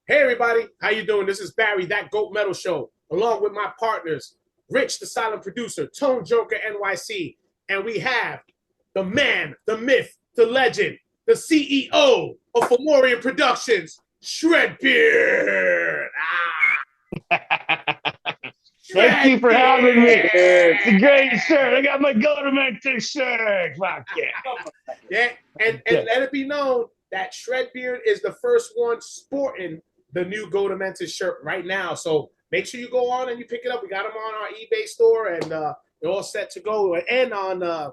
Hey everybody, how you doing? This is Barry, that Goat Metal Show, along with my partners, Rich, the silent producer, Tone Joker NYC, and we have the man, the myth, the legend, the CEO of Fomorian Productions, Shredbeard. Thank you for having me. Shredbeard. It's a great shirt. I got my government shirt. Fuck yeah. Yeah, and let it be known that Shredbeard is the first one sporting the new Go to Mentis shirt right now. So make sure you go on and you pick it up. We got them on our eBay store, and they're all set to go. And on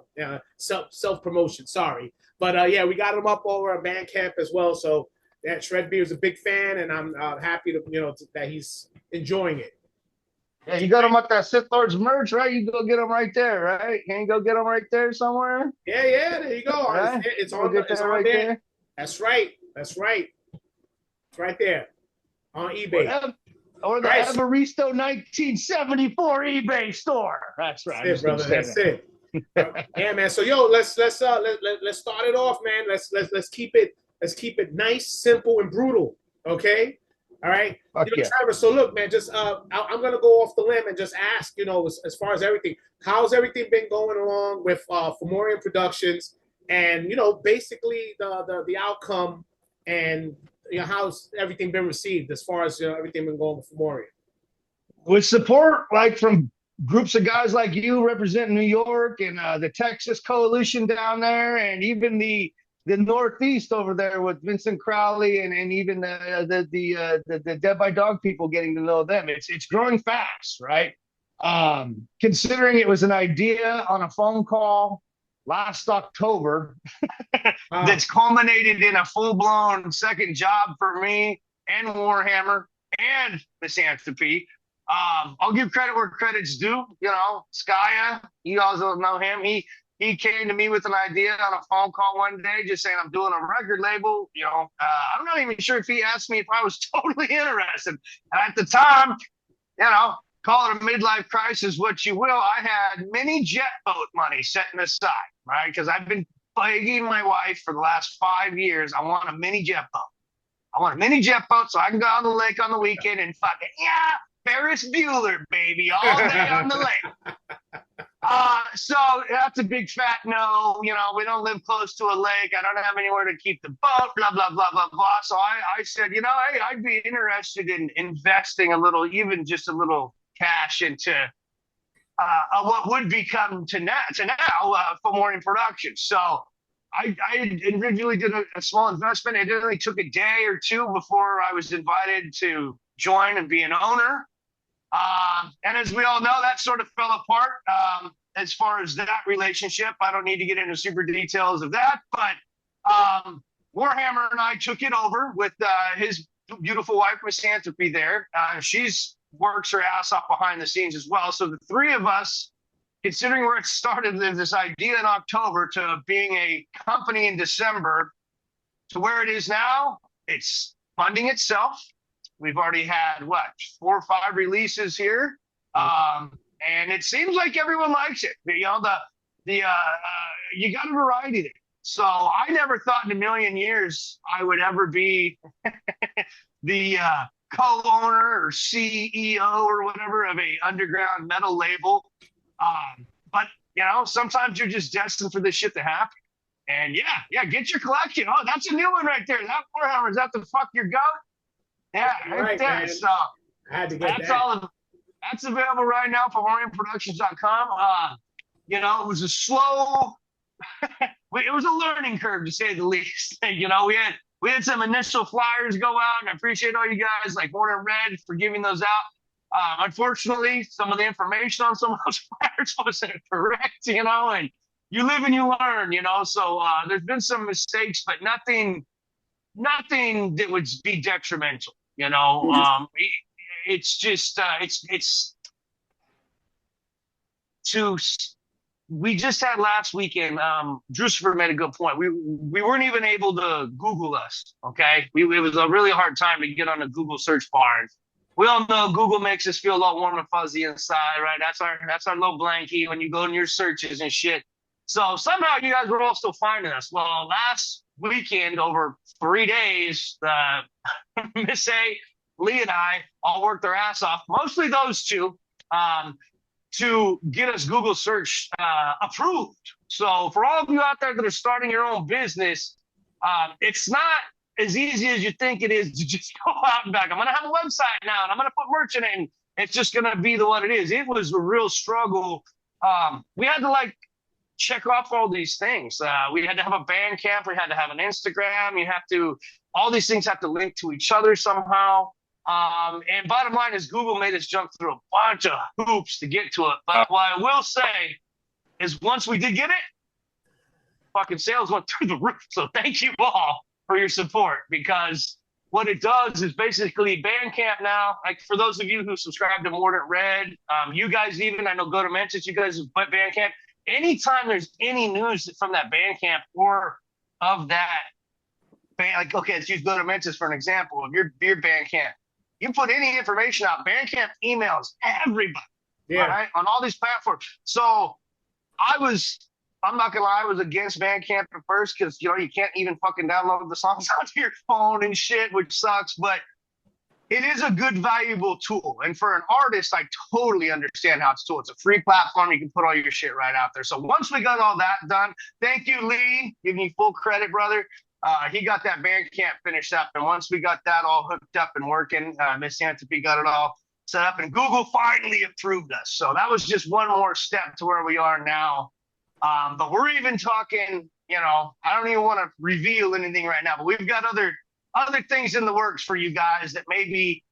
self promotion. Sorry, but yeah, we got them up over at Bandcamp as well. So that Shredbeard is a big fan, and I'm happy to that he's enjoying it. Yeah, you got them at that Sith Lord's merch, right? You go get them right there, right? Can you go get them right there somewhere? Yeah, there you go. Right? It's Go on, get it's that on right there. there. That's right. It's right there on eBay. Or the Nice. Evaristo 1974 eBay store. That's right. That's it, brother. That's it. Yeah, man. So let's start it off, man. Let's keep it nice, simple, and brutal. Okay. All right. Fuck yeah. Trevor. So look, man. Just I'm gonna go off the limb and just ask. As far as everything, how's everything been going along with Fomorian Productions, and basically the outcome, and how's everything been received as far as everything been going with Fomorian? With support like from groups of guys like you representing New York and the Texas coalition down there, and even the Northeast over there with Vincent Crowley and even the Dead by Dog people getting to know them. It's growing fast, right? Considering it was an idea on a phone call last October that's culminated in a full-blown second job for me and Warhammer and Misanthropy. I'll give credit where credit's due. Skaya, you also know him. He came to me with an idea on a phone call one day, just saying, I'm doing a record label. I'm not even sure if he asked me if I was totally interested. And at the time, call it a midlife crisis, what you will. I had mini jet boat money setting aside, right? Because I've been begging my wife for the last 5 years. I want a mini jet boat. I want a mini jet boat so I can go on the lake on the weekend and fucking, Ferris Bueller, baby, all day on the lake. So that's a big fat no. We don't live close to a lake. I don't have anywhere to keep the boat, blah, blah, blah, blah, blah. So I said, hey, I'd be interested in investing a little, even just a little cash into what would become to now Fomorian Productions. So I originally did a small investment. It only took a day or two before I was invited to join and be an owner. And as we all know, that sort of fell apart as far as that relationship. I don't need to get into super details of that, but Warhammer and I took it over with his beautiful wife, Misanthropy, there. She's works her ass off behind the scenes as well. So the three of us, considering where it started, this idea in October to being a company in December to where it is now, it's funding itself. We've already had 4 or 5 releases here, and it seems like everyone likes it. You got a variety there. So I never thought in a million years I would ever be the co-owner or CEO or whatever of a underground metal label. But sometimes you're just destined for this shit to happen. And yeah, get your collection. Oh, that's a new one right there. That Warhammer, is that the fuck your goat? Yeah, right there. Man. So I had to get that's available right now for WarhammerProductions.com. It was a slow, it was a learning curve to say the least. We had some initial flyers go out, and I appreciate all you guys like Warner Red for giving those out. Unfortunately, some of the information on some of those flyers wasn't correct, and you live and you learn, So there's been some mistakes, but nothing that would be detrimental. It's just we just had last weekend. Drusifer made a good point. We weren't even able to Google us. Okay, it was a really hard time to get on a Google search bar. We all know Google makes us feel all warm and fuzzy inside, right? That's our little blankie when you go in your searches and shit. So somehow you guys were all still finding us. Well, last weekend, over 3 days, Miss A, Lee, and I all worked our ass off, mostly those two, to get us Google search approved. So for all of you out there that are starting your own business, it's not as easy as you think it is to just go out and back. I'm going to have a website now and I'm going to put merch in it. And it's just going to be what it is. It was a real struggle. We had to like check off all these things. We had to have a Bandcamp. We had to have an Instagram. All these things have to link to each other somehow. And bottom line is Google made us jump through a bunch of hoops to get to it. But what I will say is once we did get it, fucking sales went through the roof. So thank you all for your support, because what it does is basically Bandcamp now, like for those of you who subscribe to Mordant Red, you guys even, I know Go to Mentions, you guys but Bandcamp, anytime there's any news from that Bandcamp or of that band, like, okay, let's use Go to Mentions for an example of your Bandcamp. You put any information out, Bandcamp emails everybody, right, on all these platforms. So I'm not gonna lie, I was against Bandcamp at first because you can't even fucking download the songs onto your phone and shit, which sucks. But it is a good, valuable tool. And for an artist, I totally understand how it's a tool. It's a free platform. You can put all your shit right out there. So once we got all that done, thank you, Lee. Giving you full credit, brother. He got that Bandcamp finished up. And once we got that all hooked up and working, Miss Antipy got it all set up. And Google finally approved us. So that was just one more step to where we are now. But we're even talking, I don't even want to reveal anything right now, but we've got other things in the works for you guys that maybe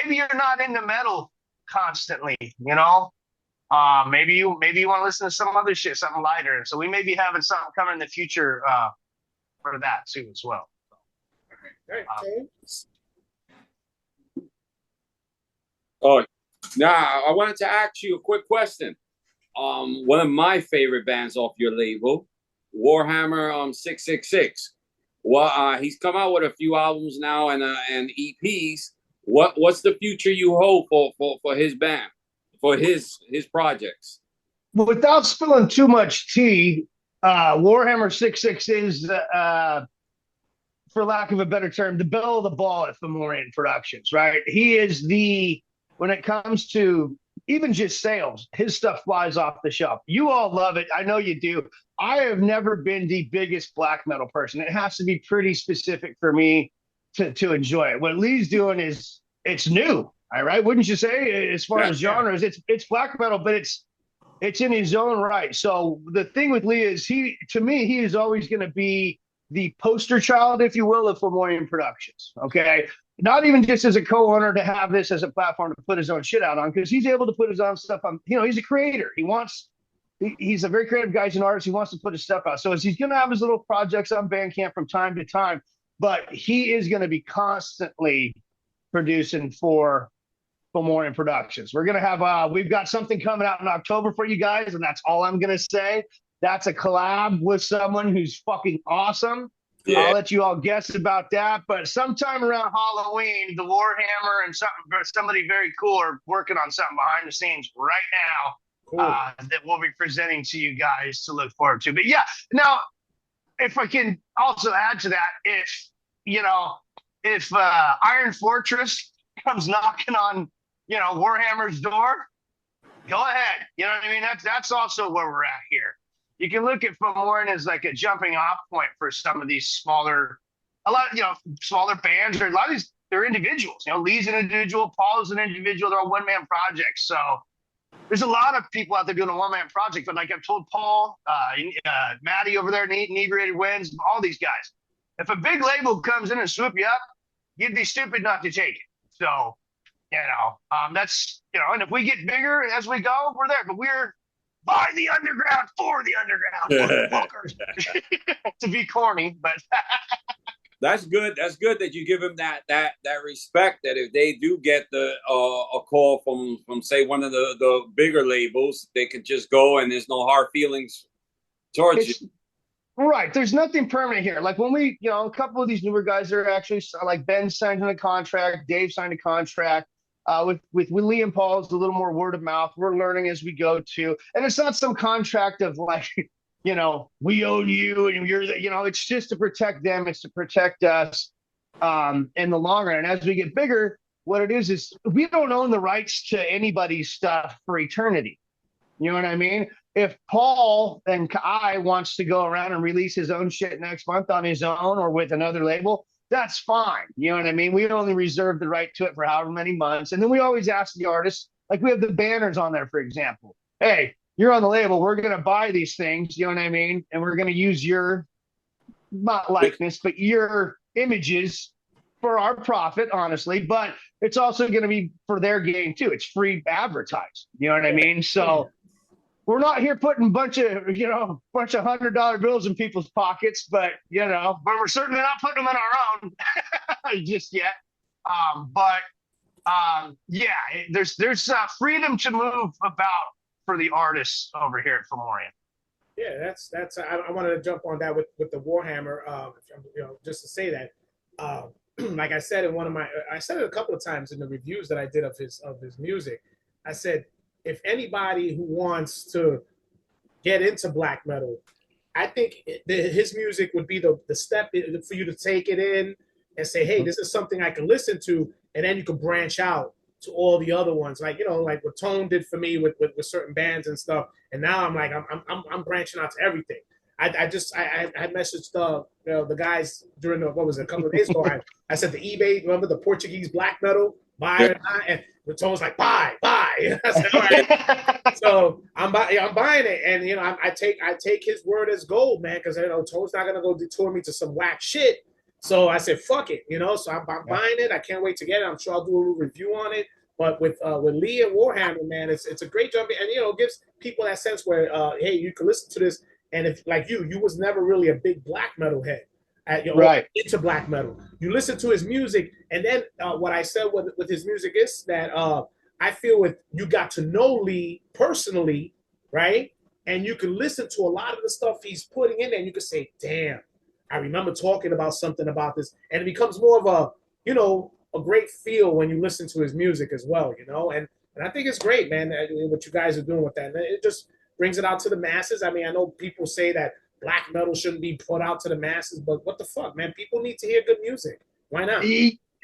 you're not into metal constantly, maybe you want to listen to some other shit, something lighter. And so we may be having something coming in the future for that too as well. Now I wanted to ask you a quick question. One of my favorite bands off your label, Warhammer 666. Well, he's come out with a few albums now and EPs. What's the future you hope for his band, for his projects? Without spilling too much tea, Warhammer 66 is, for lack of a better term, the belle of the ball at Fomorian Productions, right? He is when it comes to even just sales, his stuff flies off the shelf. You all love it. I know you do. I have never been the biggest black metal person. It has to be pretty specific for me to enjoy it. What Lee's doing it's new. All right. Wouldn't you say, as far as genres, it's black metal, but it's in his own right. So the thing with Lee is he is always going to be the poster child, if you will, of Fomorian Productions. Okay. Not even just as a co-owner to have this as a platform to put his own shit out on, because he's able to put his own stuff on. He's a creator. He's a very creative guy. He's an artist. He wants to put his stuff out. So he's going to have his little projects on Bandcamp from time to time, but he is going to be constantly producing for Fomorian Productions. We're going to have, we've got something coming out in October for you guys, and that's all I'm going to say. That's a collab with someone who's fucking awesome. Yeah. I'll let you all guess about that. But sometime around Halloween, the Warhammer and somebody very cool are working on something behind the scenes right now. Cool. That we'll be presenting to you guys to look forward to. But yeah, now, if I can also add to that, if Iron Fortress comes knocking on, Warhammer's door, go ahead. You know what I mean? That's also where we're at here. You can look at Fomorian as like a jumping off point for some of these smaller bands, or a lot of these, they're individuals. Lee's an individual, Paul's an individual, they're all one-man projects. So there's a lot of people out there doing a one-man project, but like I've told Paul, Maddie over there, Inebriated Winds, all these guys, if a big label comes in and swoop you up, you'd be stupid not to take it. So, that's, and if we get bigger as we go, we're there, but we're by the underground for the underground. To be corny, but that's good. That's good that you give him that respect, that if they do get a call from say one of the bigger labels, they could just go and there's no hard feelings towards you. Right. There's nothing permanent here. Like when we, a couple of these newer guys are actually, like Ben signed a contract, Dave signed a contract. With Lee and Paul, it's a little more word of mouth. We're learning as we go too. And it's not some contract of like, we own you and you're, it's just to protect them. It's to protect us. in the long run. And as we get bigger, what it is we don't own the rights to anybody's stuff for eternity. You know what I mean? If Paul and I wants to go around and release his own shit next month on his own or with another label, that's fine. You know what I mean? We only reserve the right to it for however many months. And then we always ask the artists, like we have the banners on there, for example. Hey, you're on the label. We're going to buy these things. You know what I mean? And we're going to use your, not likeness, but your images for our profit, honestly. But it's also going to be for their gain, too. It's free advertised. You know what I mean? So we're not here putting a bunch of $100 bills in people's pockets, but we're certainly not putting them in our own just yet. There's freedom to move about for the artists over here at Fomorian. Yeah, that's. I wanted to jump on that with the Warhammer. Just to say that, like I said I said it a couple of times in the reviews that I did of his music. I said, if anybody who wants to get into black metal, I think his music would be the step for you to take it in and say, hey, this is something I can listen to, and then you can branch out to all the other ones, like like what Tone did for me with certain bands and stuff. And now I'm like I'm branching out to everything. I messaged the guys during a couple of days ago. I said the eBay, remember the Portuguese black metal, buy and the Tone was like buy. I said, all right. So I'm buying it, and I take his word as gold, man, because Tone's not gonna go detour me to some whack shit. So I said, fuck it, so I'm buying it. I can't wait to get it. I'm sure I'll do a little review on it. But with Lee and Warhammer, man, it's a great jump, and it gives people that sense where hey, you can listen to this, and if like you was never really a big black metal head, right, into black metal, you listen to his music, and then what I said with his music is that I feel you got to know Lee personally, right, and you can listen to a lot of the stuff he's putting in there, and you can say, damn, I remember talking about something about this, and it becomes more of a great feel when you listen to his music as well, and I think it's great, man, what you guys are doing with that. And it just brings it out to the masses. I mean, I know people say that black metal shouldn't be put out to the masses, but what the fuck, man? People need to hear good music. Why not?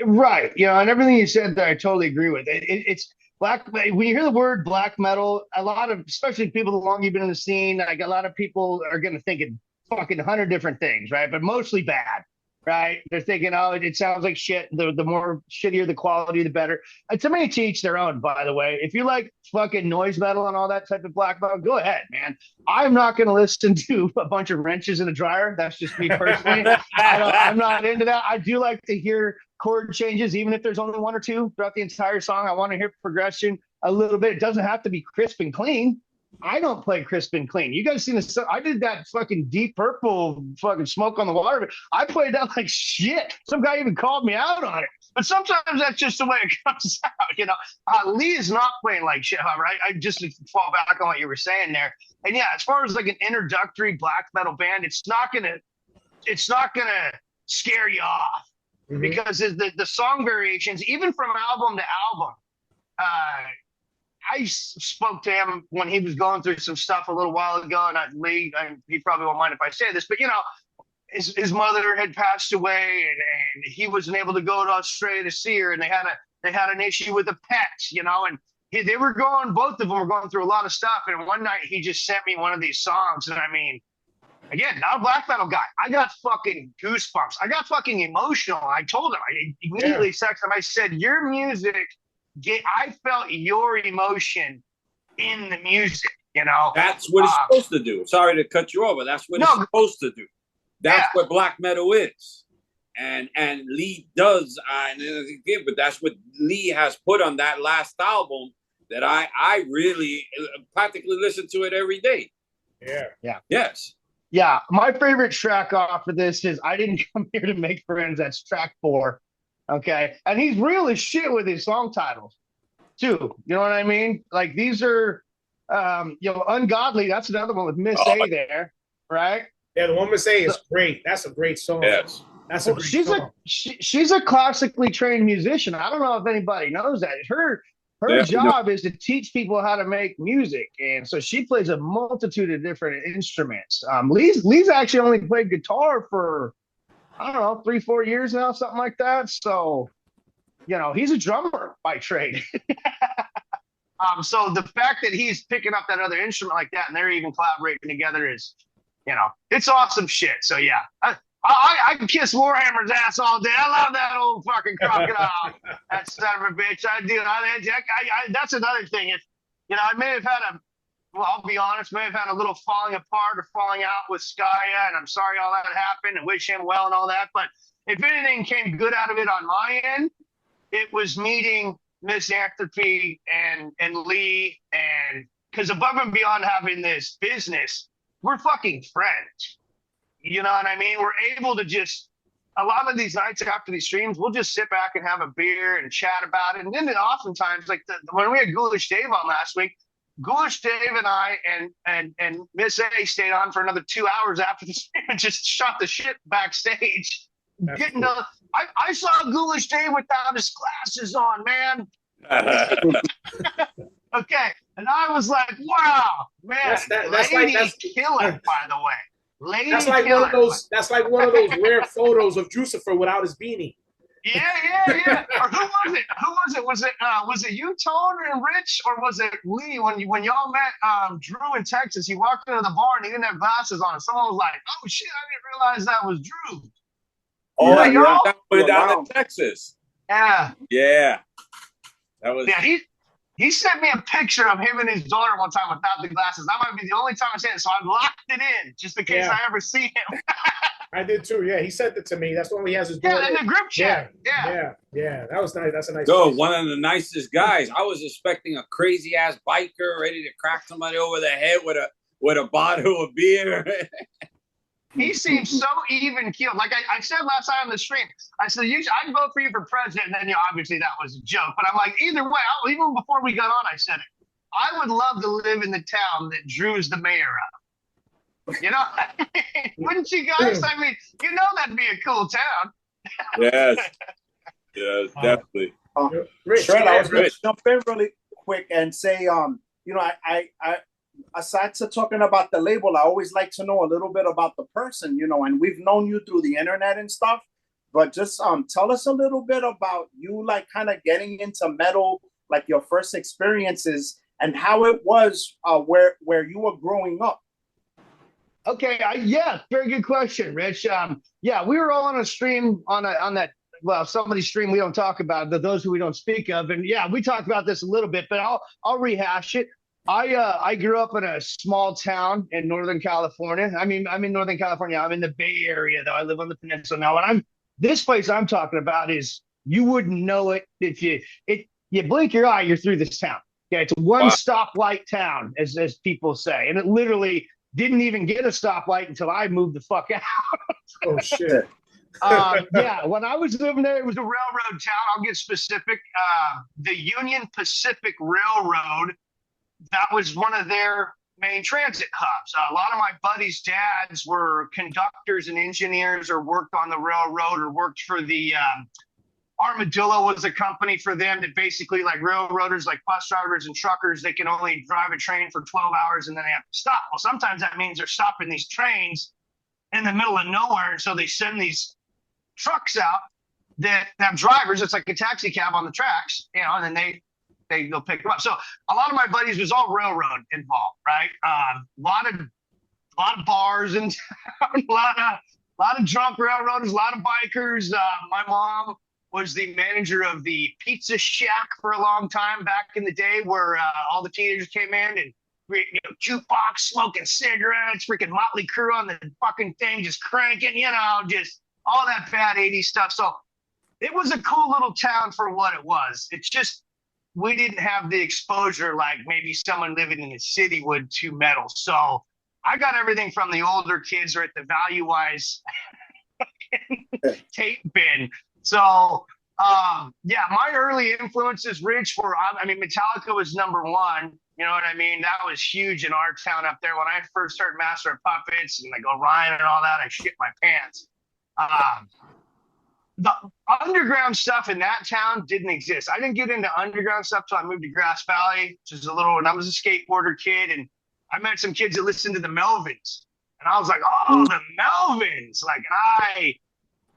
Right. And everything you said there, I totally agree with. It's black. When you hear the word black metal, a lot of, especially people the longer you've been in the scene, like a lot of people are going to think it fucking 100 different things, right? But mostly bad, right? They're thinking, oh, it sounds like shit. The more shittier the quality, the better. And to me, to each their own, by the way. If you like fucking noise metal and all that type of black metal, go ahead, man. I'm not going to listen to a bunch of wrenches in a dryer. That's just me personally. I'm not into that. I do like to hear chord changes, even if there's only one or two throughout the entire song. I want to hear progression a little bit. It doesn't have to be crisp and clean. I don't play crisp and clean. You guys seen this? I did that fucking Deep Purple fucking Smoke on the Water. I played that like shit. Some guy even called me out on it. But sometimes that's just the way it comes out. Lee is not playing like shit, right? I just fall back on what you were saying there. And yeah, as far as like an introductory black metal band, it's not gonna scare you off, because the song variations, even from album to album. I spoke to him when he was going through some stuff a little while ago, and Lee, he probably won't mind if I say this, but his mother had passed away, and he wasn't able to go to Australia to see her, and they had an issue with a pet, and both of them were going through a lot of stuff, and one night he just sent me one of these songs, and I mean, again, not a black metal guy. I got fucking goosebumps. I got fucking emotional. I told him, I immediately texted him. I said, your music, I felt your emotion in the music, That's what it's supposed to do. Sorry to cut you off, but that's what it's supposed to do. That's what black metal is. And Lee does, but that's what Lee has put on that last album that I really practically listen to it every day. Yeah. Yes. Yeah. My favorite track off of this is I Didn't Come Here to Make Friends. That's track 4. Okay. And he's real as shit with his song titles too. You know what I mean? Like these are, Ungodly. That's another one with Miss A there. Right. Yeah. The one Miss A is great. That's a great song. Yes. That's a great song. She's a classically trained musician. I don't know if anybody knows that. Her job is to teach people how to make music. And so she plays a multitude of different instruments. Lee's actually only played guitar for I don't know, 3-4 years now, something like that. So, he's a drummer by trade. So the fact that he's picking up that other instrument like that and they're even collaborating together is, it's awesome shit. So yeah, I can kiss Warhammer's ass all day. I love that old fucking crocodile. That son of a bitch. I do. That's another thing. If I may have had I'll be honest, may have had a little falling apart or falling out with Skaya, and I'm sorry all that happened and wish him well and all that. But if anything came good out of it on my end, it was meeting Miss Anthropy and Lee, and because above and beyond having this business, we're fucking friends. You know what I mean? We're able to just, a lot of these nights after these streams, we'll just sit back and have a beer and chat about it. And then oftentimes, like when we had Ghoulish Dave on last week, Ghoulish Dave and I and Miss A stayed on for another 2 hours after the stream and just shot the shit backstage. I saw Ghoulish Dave without his glasses on, man. Okay, and I was like, "Wow, man, that's killer." By the way, lady, that's like killer. That's like one of those rare photos of Jucifer without his beanie. Yeah. Or who was it? Was it you, Tone, and Rich, or was it Lee? When y'all met Drew in Texas, he walked into the bar and he didn't have glasses on, and someone was like, "Oh shit, I didn't realize that was Drew." Oh, yeah, went down to Texas. Yeah. That was. Yeah, he sent me a picture of him and his daughter one time without the glasses. That might be the only time I've seen it, so I locked it in just in case I ever see him. I did too. Yeah, he sent it to me. That's when he has his daughter. Yeah, in the group chat. Yeah. That was nice. That's a nice. Yo, one of the nicest guys. I was expecting a crazy ass biker ready to crack somebody over the head with a bottle of beer. He seems so even keeled. Like I said last time on the stream, I said, I'd vote for you for president. And then, obviously that was a joke. But I'm like, either way, even before we got on, I said it. I would love to live in the town that Drew's the mayor of. Wouldn't you guys? I mean, that'd be a cool town. Yes, definitely. Shred, I was going to jump in really quick and say, I aside to talking about the label, I always like to know a little bit about the person, and we've known you through the internet and stuff, but just tell us a little bit about you, like kind of getting into metal, like your first experiences and how it was where you were growing up. Okay, very good question, Rich. We were all on a stream on that. Well, somebody's stream we don't talk about, those who we don't speak of, and we talked about this a little bit, but I'll rehash it. I grew up in a small town in Northern California. I'm in Northern California. I'm in the Bay Area, though. I live on the peninsula now. This place I'm talking about is, you wouldn't know it if you blink your eye, you're through this town. Okay, it's a one-stoplight town, as people say, and it literally didn't even get a stoplight until I moved the fuck out. Oh shit. When I was living there, it was a railroad town. I'll get specific. The Union Pacific Railroad. That was one of their main transit hubs. A lot of my buddies' dads were conductors and engineers, or worked on the railroad, or worked for the Armadillo was a company for them that basically, like railroaders, like bus drivers and truckers, they can only drive a train for 12 hours and then they have to stop. Well, sometimes that means they're stopping these trains in the middle of nowhere. And so they send these trucks out that have drivers. It's like a taxi cab on the tracks, and then they'll pick them up. So a lot of my buddies was all railroad involved, right? A lot of bars in town, a lot of drunk railroaders, a lot of bikers. My mom was the manager of the Pizza Shack for a long time back in the day, where all the teenagers came in and jukebox, smoking cigarettes, freaking Motley Crue on the fucking thing, just cranking, just all that bad 80s stuff. So it was a cool little town for what it was. It's just, we didn't have the exposure like maybe someone living in the city would to metal. So I got everything from the older kids, or at the Value-Wise tape bin. So, my early influences, Rich, Metallica was number one. You know what I mean? That was huge in our town up there. When I first heard Master of Puppets and like Orion and all that, I shit my pants. The underground stuff in that town didn't exist. I didn't get into underground stuff till I moved to Grass Valley, which is when I was a skateboarder kid, and I met some kids that listened to the Melvins. And I was like, oh, the Melvins. Like,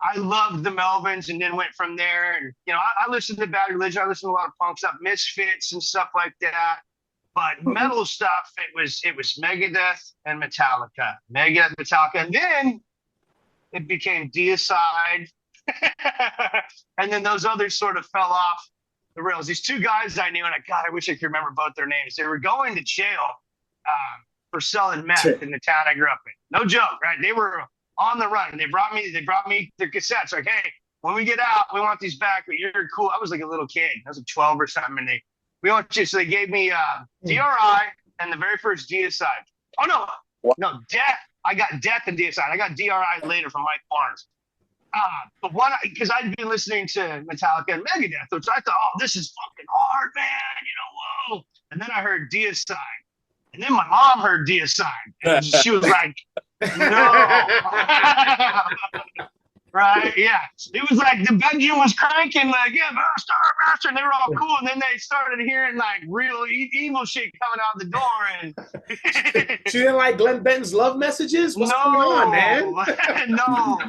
I loved the Melvins, and then went from there. And I listened to Bad Religion. I listened to a lot of punk stuff, Misfits and stuff like that. But metal stuff, it was Megadeth and Metallica, and then it became Deicide, and then those others sort of fell off the rails. These two guys I knew, and I wish I could remember both their names. They were going to jail for selling meth in the town I grew up in. No joke, right? They were on the run, and they brought me their cassettes. Like, hey, when we get out, we want these back. But you're cool. I was like a little kid. I was like 12 or something, and we want you. So they gave me DRI and the very first Deicide. Oh no, Death. I got Death and Deicide. I got DRI later from Mike Barnes. But one, because I'd been listening to Metallica and Megadeth, which I thought, oh, this is fucking hard, man. Whoa. And then I heard Deicide. And then my mom heard Deicide. And she was like, no. Right? Yeah. It was like the bedroom was cranking, like, yeah, master. And they were all cool. And then they started hearing like real evil shit coming out the door. And she didn't like Glenn Benton's love messages? What's going on, man? No.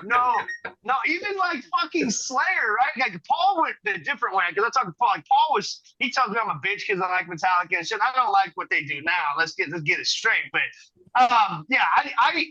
Even like fucking Slayer, right? Like Paul went a different way. Because I talk to Paul. Like Paul he tells me I'm a bitch because I like Metallica and shit. I don't like what they do now. Let's get it straight. But yeah, I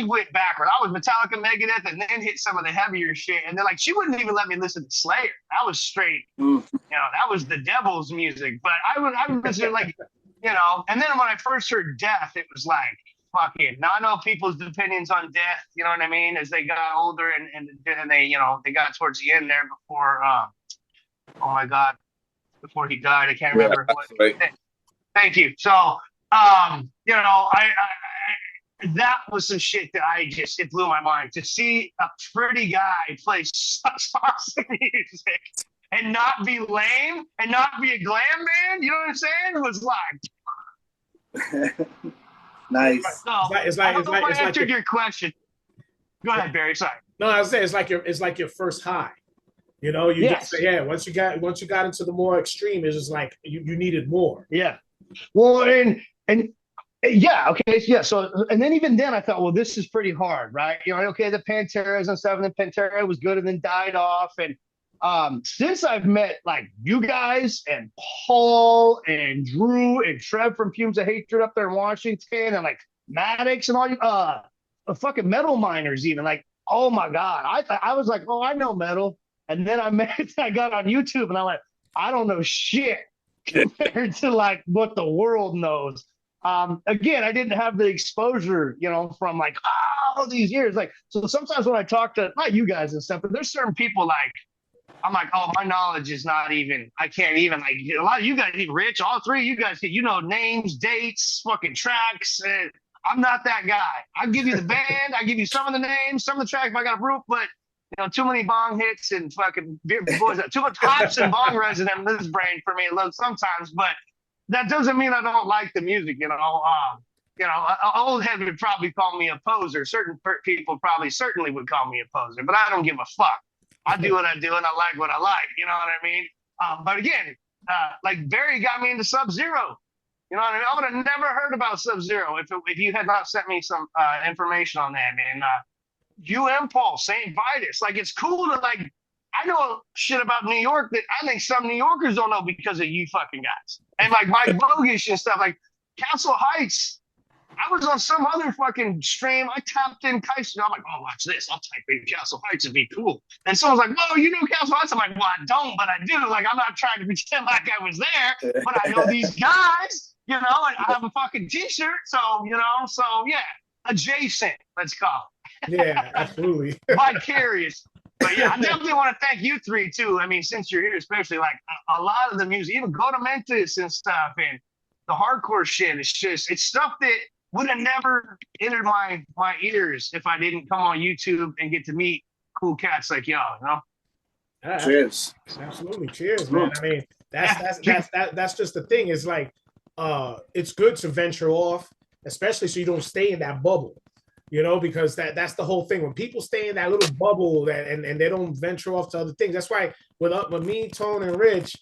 went backward. I was Metallica, Megadeth, and then hit some of the heavier shit. And then like she wouldn't even let me listen to Slayer. That was straight, that was the devil's music. But I would listen like, and then when I first heard Death, it was like fucking. Now I know people's opinions on Death. You know what I mean? As they got older and they they got towards the end there before. Oh my God, before he died, I can't remember. Right. Thank you. So. That was some shit that it blew my mind to see a pretty guy play such awesome music and not be lame and not be a glam band. You know what I'm saying? It was like nice. So, it's like I answered your question. Go ahead, Barry. Sorry. No, I was saying it's like your first high. Just say, yeah. Once you got into the more extreme, it's just like you needed more. Yeah. Well, and yeah, okay, yeah. So, and then even then, I thought, well, this is pretty hard, right? Okay, the Panteras and stuff, and then Pantera was good, and then died off. And since I've met like you guys and Paul and Drew and Trev from Fumes of Hatred up there in Washington, and like Maddox and all you, fucking Metal Miners, even like, oh my God, I was like, oh, I know metal, and then I got on YouTube, and I went, I don't know shit compared to like what the world knows. Again, I didn't have the exposure, from like all these years. Like, so sometimes when I talk to not you guys and stuff, but there's certain people like, I'm like, oh, my knowledge is not even, I can't even like, a lot of you guys, even Rich, all three of you guys, names, dates, fucking tracks. I'm not that guy. I'll give you the band. I give you some of the names, some of the tracks if I got a group, but too many bong hits and fucking too much hops and bong resin in this brain for me sometimes, but that doesn't mean I don't like the music, an old head would probably call me a poser. Certain people certainly would call me a poser, but I don't give a fuck. I do what I do, and I like what I like. You know what I mean? But again, like Barry got me into Sub-Zero. You know what I mean? I would have never heard about Sub-Zero if you had not sent me some information on that, man. Impulse, St. Vitus. Like, it's cool to like. I know shit about New York that I think some New Yorkers don't know because of you fucking guys. And like Mike Bogish and stuff, like Castle Heights. I was on some other fucking stream. I tapped in Kaiser. I'm like, oh, watch this. I'll type in Castle Heights. It'd be cool. And someone's like, whoa, you know Castle Heights? I'm like, well, I don't, but I do. Like, I'm not trying to pretend like I was there, but I know these guys, and I have a fucking t-shirt. So, so yeah, adjacent, let's call it. Yeah, absolutely. Vicarious. But yeah, I definitely want to thank you three too. I mean, since you're here, especially like a lot of the music, even Go to Memphis and stuff, and the hardcore shit. It's stuff that would have never entered my ears if I didn't come on YouTube and get to meet cool cats like y'all. Cheers. Absolutely, cheers, man. I mean, that's just the thing. Is like, it's good to venture off, especially so you don't stay in that bubble. Because that's the whole thing. When people stay in that little bubble and they don't venture off to other things. That's why with me, Tone, and Rich,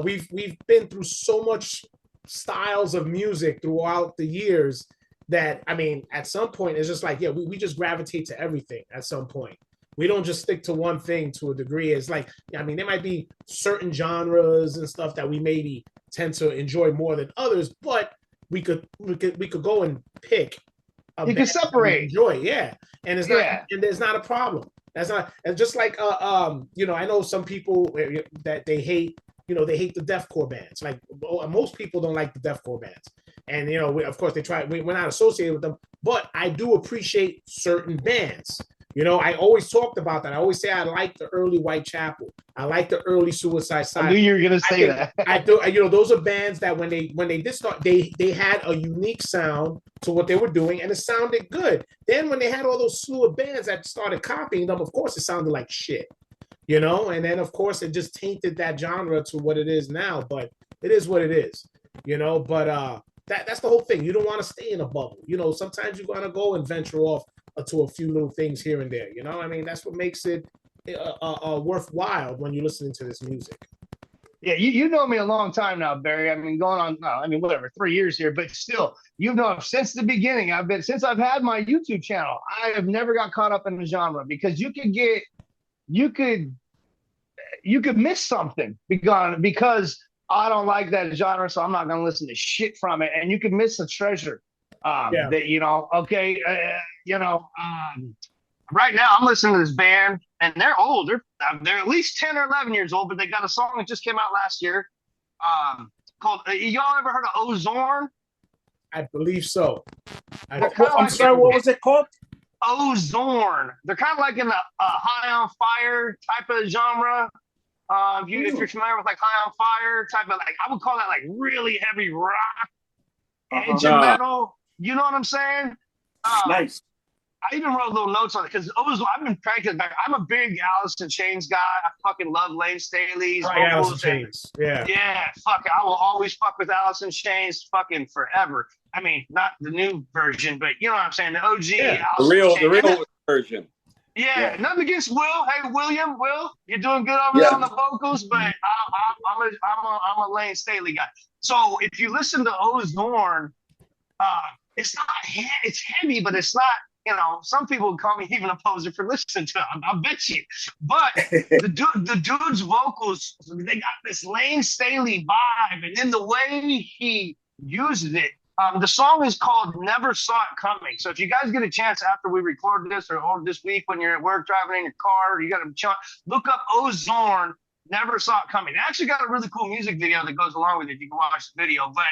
we've been through so much styles of music throughout the years that, I mean, at some point it's just like, yeah, we just gravitate to everything at some point. we don't just stick to one thing to a degree. It's like, I mean, there might be certain genres and stuff that we maybe tend to enjoy more than others, but we could go and pick a You band can separate. enjoy, yeah, and it's not, and there's not a problem. That's not, and just like you know, I know some people that they hate, you know, they hate the deathcore bands. Like most people don't like the deathcore bands, and you know, of course they try. We're not associated with them, but I do appreciate certain bands. You know, I always talked about that. I always say I like the early Whitechapel. I like the early Suicide Silence. I knew you were gonna say that. I do. You know, those are bands that when they did start, they had a unique sound to what they were doing, and it sounded good. Then when they had all those slew of bands that started copying them, of course, it sounded like shit. You know, and then of course it just tainted that genre to what it is now. But it is what it is. You know, but that's the whole thing. You don't want to stay in a bubble. You know, sometimes you want to go and venture off to a few little things here and there. You know, I mean, that's what makes it worthwhile when you're listening to this music. Yeah, you know me a long time now, Barry. I mean, going on, I mean, whatever, 3 years here, but still, you've known since the beginning. Since I've had my YouTube channel, I have never got caught up in the genre because you could miss something because I don't like that genre, so I'm not going to listen to shit from it, and you could miss a treasure. That you know, okay, you know, right now I'm listening to this band, and they're old. They're at least 10 or 11 years old, but they got a song that just came out last year, called. Y'all ever heard of Ozorn? I believe so. I'm sorry, what was it called? Ozorn. They're kind of like in the High on Fire type of genre. If you're familiar with like High on Fire type of, like, I would call that like really heavy rock, edge of metal. You know what I'm saying? Nice. I even wrote little notes on it because I've been cranking it back. I'm a big Alice in Chains guy. I fucking love Lane Staley's vocals. Alice in Chains. Yeah. Yeah, fuck it. I will always fuck with Alice in Chains fucking forever. I mean, not the new version, but you know what I'm saying? The OG. Yeah, Alice the real version. Yeah, nothing against Will. Hey, William, you're doing good over there on the vocals, but I'm a Lane Staley guy. So if you listen to Ozorn, it's not, it's heavy, but it's not, you know, some people would call me even a poser for listening to it. I'll bet you. But the dude's vocals, they got this Lane Staley vibe, and then the way he uses it. The song is called Never Saw It Coming. So if you guys get a chance after we record this or this week when you're at work driving in your car, or you got to look up Ozorn, Never Saw It Coming. They actually got a really cool music video that goes along with it. You can watch the video. But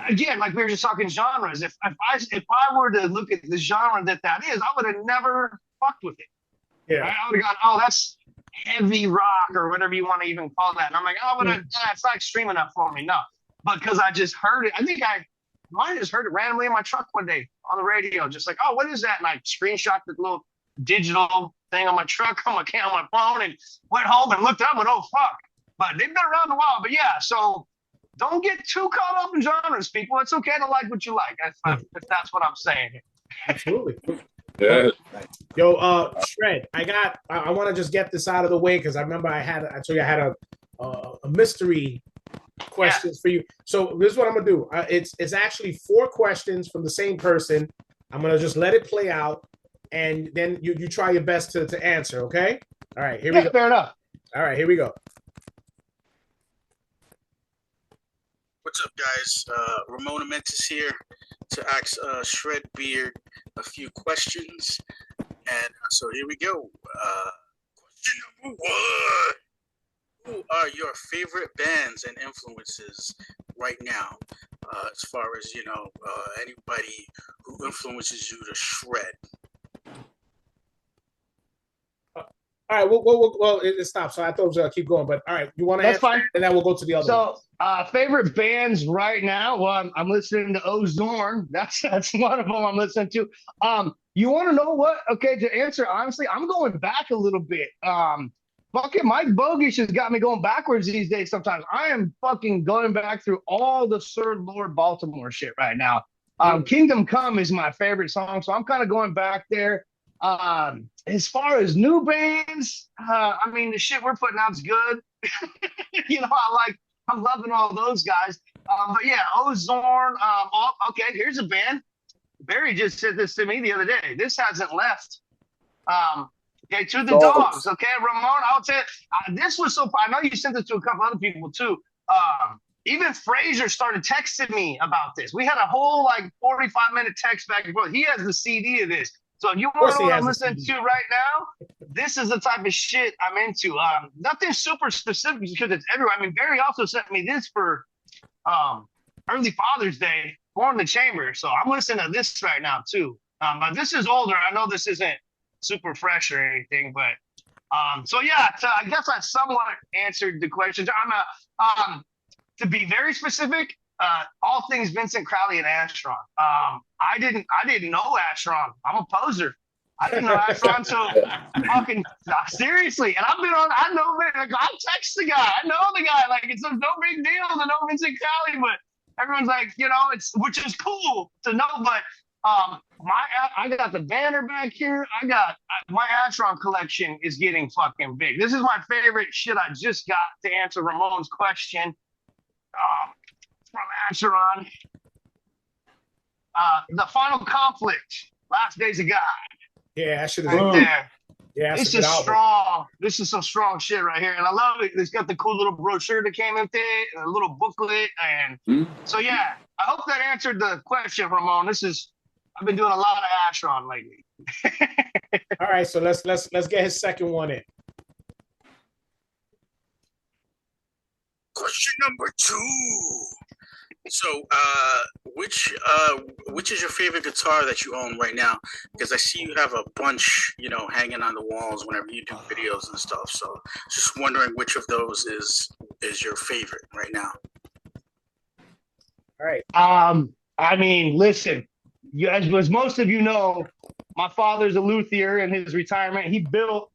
again, like we were just talking genres, if I were to look at the genre that is, I would have never fucked with it. Yeah. Right? I would have gone, oh, that's heavy rock or whatever you want to even call that. And I'm like, oh, but it's not extreme enough for me. No. But because I just heard it, I think I might have just heard it randomly in my truck one day on the radio, just like, oh, what is that? And I screenshot the little digital thing on my truck on my phone and went home and looked up and went, oh, fuck. But they've been around a while. But yeah, so don't get too caught up in genres, people. It's okay to like what you like, if that's what I'm saying. Absolutely. Yeah. Yo, Shred, I want to just get this out of the way because I remember I told you I had a mystery questions for you. So this is what I'm gonna do. It's actually 4 questions from the same person. I'm gonna just let it play out, and then you try your best to answer. Okay. All right. Here we go. Fair enough. All right. Here we go. What's up, guys? Ramona Mentis here to ask Shred Beard a few questions. And so here we go. Question number 1. Who are your favorite bands and influences right now? As far as, you know, anybody who influences you to shred. All right, well, it stopped, so I thought it was gonna keep going. But all right, you want to? That's fine. And then we'll go to the other. So, favorite bands right now. Well, I'm listening to Ozorn. That's one of them I'm listening to. You want to know what? Okay, to answer honestly, I'm going back a little bit. Fucking Mike Bogish has got me going backwards these days. Sometimes I am fucking going back through all the Sir Lord Baltimore shit right now. Kingdom Come is my favorite song, so I'm kind of going back there. As far as new bands, I mean, the shit we're putting out's good. You know, I'm loving all those guys. But yeah, Ozorn. Okay, here's a band. Barry just said this to me the other day. This hasn't left. Okay, to the dogs. Okay, Ramon, I'll tell you, this was so. I know you sent it to a couple other people too. Even Fraser started texting me about this. We had a whole like 45-minute text back and forth. He has the CD of this. So if you want to know what I'm listening to right now, this is the type of shit I'm into. Nothing super specific because it's everywhere. I mean, Barry also sent me this for early Father's Day, Born in the Chamber. So I'm listening to this right now too. But this is older. I know this isn't super fresh or anything, but so yeah, I guess I somewhat answered the question. To be very specific, all things Vincent Crowley and Astron. I didn't know Astron. I'm a poser. I didn't know Astron until fucking seriously. And I know, like, I text the guy. I know the guy. Like, it's no big deal to know Vincent Crowley, but everyone's like, which is cool to know. But I got the banner back here. My Astron collection is getting fucking big. This is my favorite shit I just got to answer Ramon's question. From Astron. The Final Conflict, Last Days of God. Yeah, I should have right there. Yeah, this is strong. This is some strong shit right here, and I love it. It's got the cool little brochure that came with it, and a little booklet, and so yeah. I hope that answered the question, Ramon. I've been doing a lot of Astron lately. All right, so let's get his second one in. Question number 2. So, which is your favorite guitar that you own right now? Because I see you have a bunch, hanging on the walls whenever you do videos and stuff. So, just wondering which of those is your favorite right now. All right. I mean, listen, as most of you know, my father's a luthier. In his retirement, he built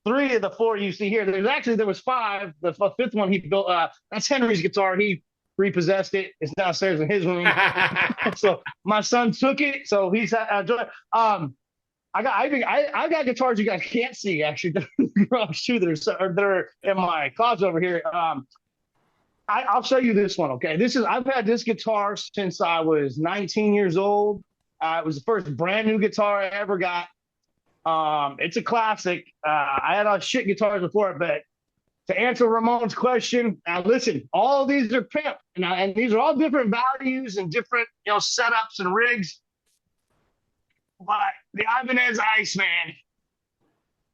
3 of the 4 you see here. There was 5. The 5th one he built. That's Henry's guitar. He repossessed it. It's downstairs in his room. So my son took it. So he's I got guitars you guys can't see actually. Too. They're in my closet over here. I'll show you this one. Okay, I've had this guitar since I was 19 years old. It was the first brand new guitar I ever got. It's a classic. I had all shit guitars before it, but to answer Ramon's question, now listen, all these are pimp, and these are all different values and different setups and rigs. But the Ibanez Iceman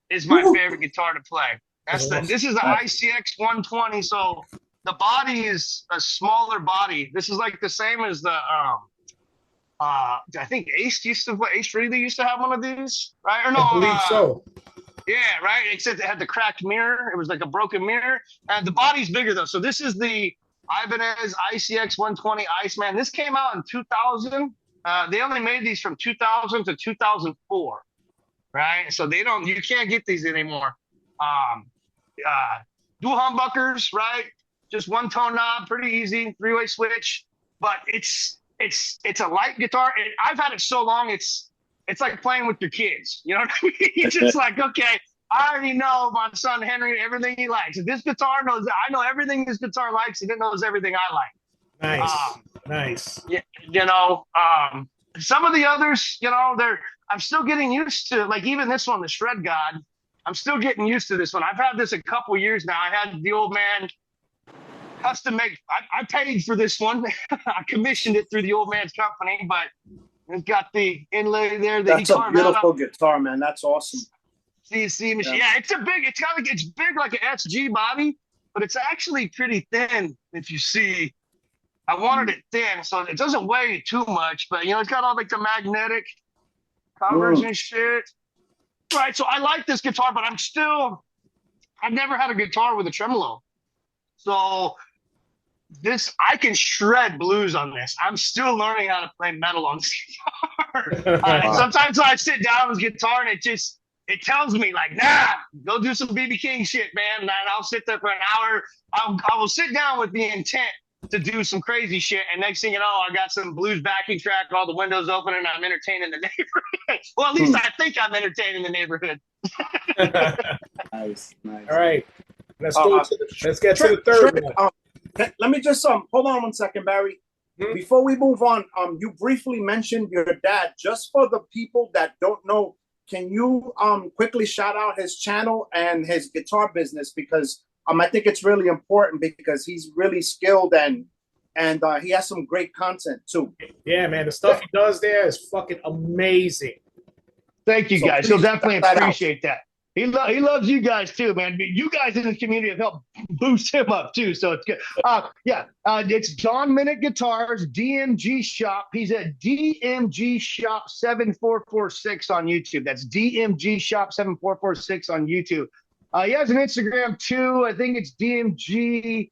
is my favorite guitar to play. This is the ICX 120, so the body is a smaller body. This is like the same as the I think Ace Frehley used to have one of these, right? Or no, I believe so. Yeah, right. Except it had the cracked mirror. It was like a broken mirror. And the body's bigger though. So this is the Ibanez ICX 120 Iceman. This came out in 2000. They only made these from 2000 to 2004, right? So you can't get these anymore. Dual humbuckers, right? Just one tone knob, pretty easy, 3-way switch. But it's a light guitar. And I've had it so long, it's like playing with your kids. You know what I mean? It's just like, okay, I already know my son Henry everything he likes. This guitar I know everything this guitar likes, and it knows everything I like. Nice. Yeah, some of the others, I'm still getting used to. Like even this one, the Shred God. I'm still getting used to this one. I've had this a couple years now. I had the old man custom make. I paid for this one. I commissioned it through the old man's company, but it's got the inlay there. That's a beautiful guitar, man. That's awesome. CNC machine. Yeah, it's big like an SG body, but it's actually pretty thin. If you see, I wanted it thin, so it doesn't weigh too much. But it's got all like the magnetic covers and shit. Right. So I like this guitar, but I've never had a guitar with a tremolo. So I can shred blues on this. I'm still learning how to play metal on this guitar. Sometimes I sit down with this guitar and it tells me like, nah, go do some BB King shit, man. And I'll sit there for an hour. I will sit down with the intent to do some crazy shit. And next thing you know, I got some blues backing track, all the windows open, and I'm entertaining the neighborhood. Well, at least I think I'm entertaining the neighborhood. Nice. All right. Let's get to the third one. Let me just hold on one second, Barry. Before we move on, you briefly mentioned your dad. Just for the people that don't know can you quickly shout out his channel and his guitar business, because I think it's really important because he's really skilled and he has some great content too. Yeah, man, the stuff he does there is fucking amazing. Thank you, So guys. He'll please definitely check that out. appreciate that. He loves you guys too, man. You guys in the community have helped boost him up too, so it's good. It's Don Minute Guitars, DMG Shop. He's at DMG Shop 7446 on YouTube. That's DMG Shop 7446 on YouTube. He has an Instagram too. I think it's DMG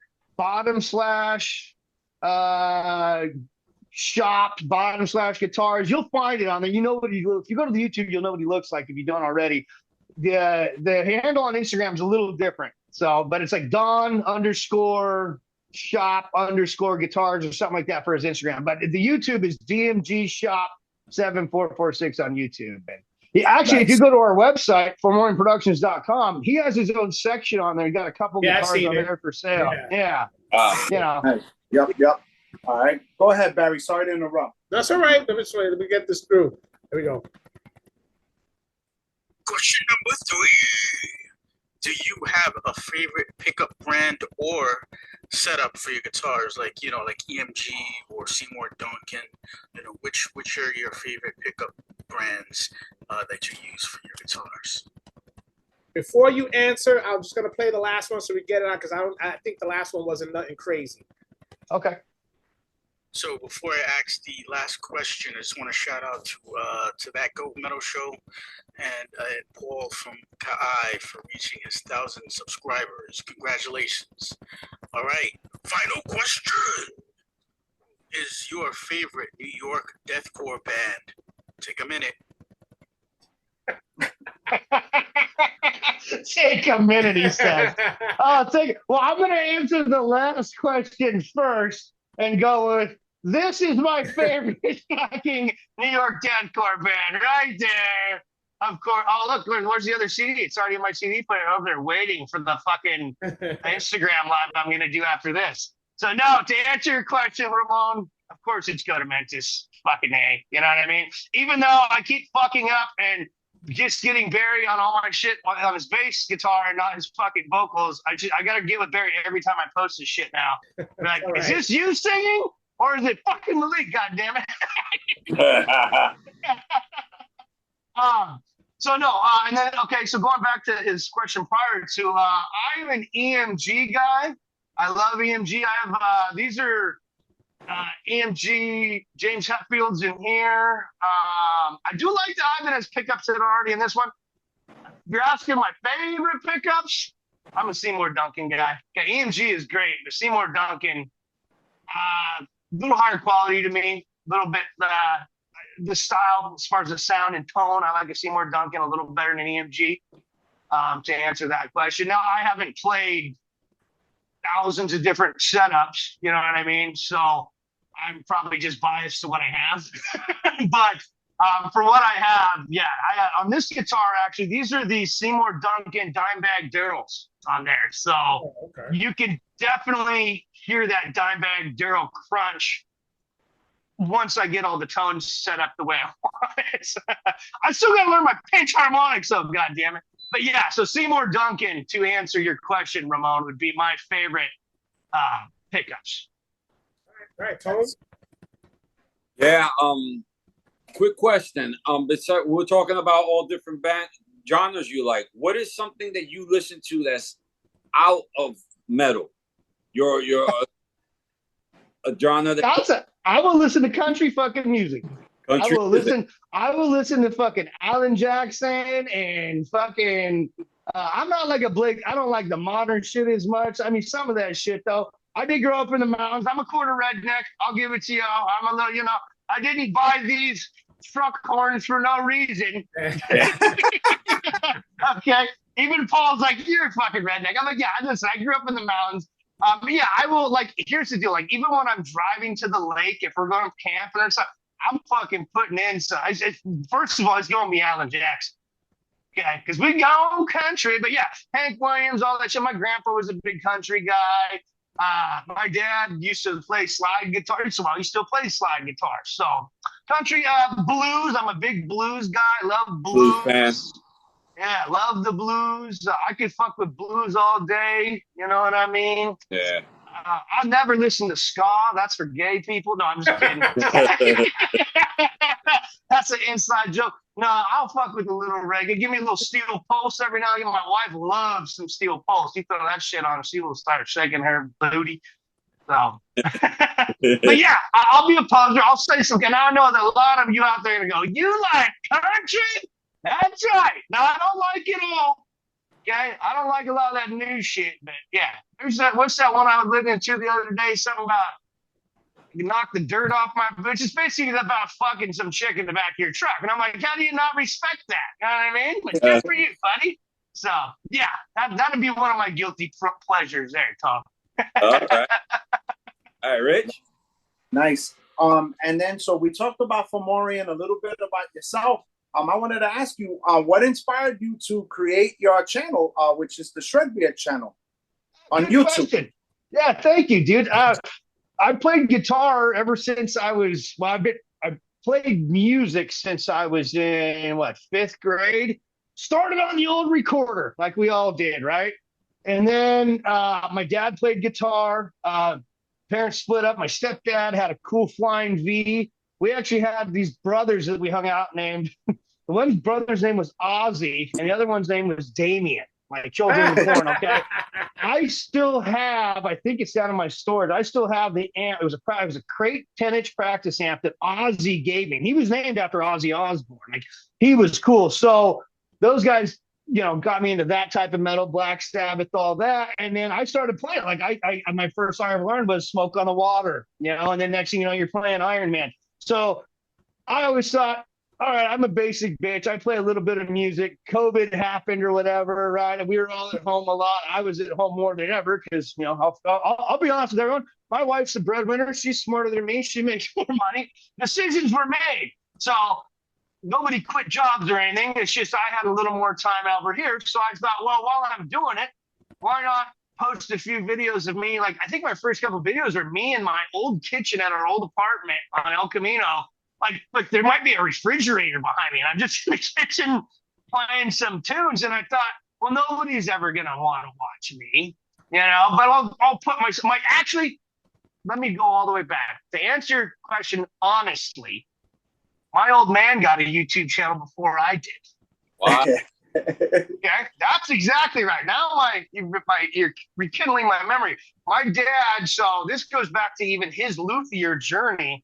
/shop/guitars. You'll find it on there. You know what he looks. If you go to the YouTube, you'll know what he looks like if you don't already. The handle on Instagram is a little different. So, but it's like Don_shop_guitars or something like that for his Instagram. But the YouTube is DMG Shop 7446 on YouTube. And if you go to our website, formorningproductions.com, he has his own section on there. He got a couple guitars on there for sale. Yeah. You know. Nice. Yep. All right. Go ahead, Barry. Sorry to interrupt. That's all right. Let me get this through. There we go. Question number 3. Do you have a favorite pickup brand or setup for your guitars, like EMG or Seymour Duncan? Which are your favorite pickup brands that you use for your guitars? Before you answer, I'm just gonna play the last one so we get it on, because I think the last one wasn't nothing crazy. Okay. So before I ask the last question, I just want to shout out to that Goat Metal Show and Paul from Kai for reaching his 1,000 subscribers. Congratulations. All right, final question. Is your favorite New York deathcore band? Take a minute. Take a minute, he says. Well, I'm going to answer the last question first and go with, this is my favorite fucking New York deathcore band right there. Of course. Oh, look, where's the other CD? It's already in my CD player over there waiting for the fucking Instagram live I'm going to do after this. So, no, to answer your question, Ramon, of course it's Godomentis. Fucking A. You know what I mean? Even though I keep fucking up and just getting Barry on all my shit on his bass guitar and not his fucking vocals, I got to get with Barry every time I post this shit now. Like, right. Is this you singing? Or is it fucking Malik, goddammit? So going back to his question prior to, I'm an EMG guy. I love EMG. I have, these are EMG, James Hetfield's in here. I do like the Ibanez pickups that are already in this one. If you're asking my favorite pickups, I'm a Seymour Duncan guy. Yeah, EMG is great, but Seymour Duncan, a little higher quality to me, a little bit the style as far as the sound and tone. I like a Seymour Duncan a little better than EMG. To answer that question, now I haven't played thousands of different setups, you know what I mean? So I'm probably just biased to what I have. But for what I have, on this guitar, actually, these are the Seymour Duncan Dimebag Darrells on there. So You can definitely hear that Dimebag Darrell crunch once I get all the tones set up the way I want it. I still got to learn my pinch harmonics, though, goddammit. But yeah, so Seymour Duncan, to answer your question, Ramon, would be my favorite pickups. All right, Tones. Yeah. Quick question. We're talking about all different band genres you like. What is something that you listen to that's out of metal? You're a genre that I will listen to country fucking music. I will listen to fucking Alan Jackson and fucking. I'm not like a Blake. I don't like the modern shit as much. I mean, some of that shit though. I did grow up in the mountains. I'm a quarter redneck. I'll give it to you. I'm a little, I didn't buy these truck horns for no reason. Okay. Even Paul's like, you're a fucking redneck. I'm like, yeah, listen, I grew up in the mountains. But yeah, I will, like, here's the deal. Like, even when I'm driving to the lake, if we're going camping or something, I'm fucking putting in some. First of all, it's going to be Alan Jackson. Okay, because we go country. But yeah, Hank Williams, all that shit. My grandpa was a big country guy. My dad used to play slide guitar. Well, he still plays slide guitar. So country, blues. I'm a big blues guy. Love Blues fan. blues. Yeah, love the blues. I could fuck with blues all day. You know what I mean? Yeah. I never listen to ska. That's for gay people. No, I'm just kidding. That's an inside joke. No, I'll fuck with a little reggae. Give me a little Steel Pulse every now and again. My wife loves some Steel Pulse. You throw that shit on her, she will start shaking her booty. So, but yeah, I'll be a poser. I'll say something. And I know that a lot of you out there are going to go, you like country? That's right. No, I don't like it all. Okay, I don't like a lot of that new shit, but yeah, there's that. What's that one I was listening to the other day? Something about you knock the dirt off my boots. It's basically about fucking some chick in the back of your truck, and I'm like, how do you not respect that? You know what I mean? But good for you, buddy. So yeah, that'd be one of my guilty pleasures there, Tom. All right, all right, Rich. Nice. And then so we talked about Fomori and a little bit about yourself. I wanted to ask you, what inspired you to create your channel, which is the Shredbeard channel on Good YouTube? question. Yeah, thank you, dude. I played guitar ever since I played music since I was in fifth grade. Started on the old recorder, like we all did, right? And then my dad played guitar. Parents split up. My stepdad had a cool flying V. We actually had these brothers that we hung out named. The one brother's name was Ozzy, and the other one's name was Damien, like children born. Okay, I still have. I think it's down in my storage. I still have the amp. It was a crate 10-inch practice amp that Ozzy gave me. He was named after Ozzy Osbourne. Like he was cool. So those guys, got me into that type of metal, Black Sabbath, all that. And then I started playing. Like I my first song I ever learned was Smoke on the Water, and then next thing you know, you're playing Iron Man. So I always thought, all right, I'm a basic bitch. I play a little bit of music. COVID happened or whatever, right? And we were all at home a lot. I was at home more than ever because, I'll be honest with everyone. My wife's the breadwinner. She's smarter than me. She makes more money. Decisions were made. So nobody quit jobs or anything. It's just I had a little more time over here. So I thought, well, while I'm doing it, why not post a few videos of me? Like, I think my first couple of videos are me in my old kitchen at our old apartment on El Camino. Like there might be a refrigerator behind me, and I'm just in the kitchen playing some tunes. And I thought, well, nobody's ever gonna want to watch me, but I'll put actually. Let me go all the way back to answer your question honestly. My old man got a YouTube channel before I did. Wow. Yeah, that's exactly right. Now you're rekindling my memory. My dad. So this goes back to even his luthier journey.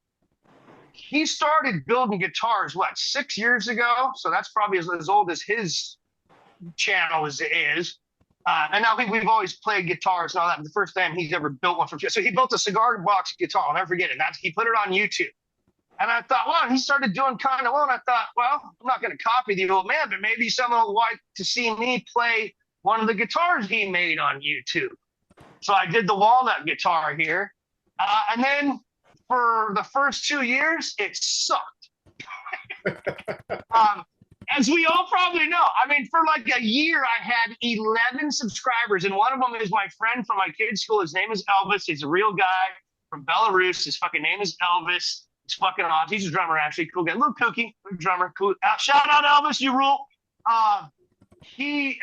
He started building guitars, 6 years ago? So that's probably as old as his channel is. And now we've always played guitars and all that. The first time he's ever built one from. So he built a cigar box guitar. I'll never forget it. He put it on YouTube. And I thought, well, he started doing kind of well. And I thought, well, I'm not going to copy the old man, but maybe someone will like to see me play one of the guitars he made on YouTube. So I did the walnut guitar here. And then for the first 2 years, it sucked. As we all probably know, for like a year, I had 11 subscribers, and one of them is my friend from my kid's school. His name is Elvis. He's a real guy from Belarus. His fucking name is Elvis. It's fucking awesome. He's a drummer, actually. Cool guy. Little kooky, drummer. Cool. Shout out Elvis, you rule. He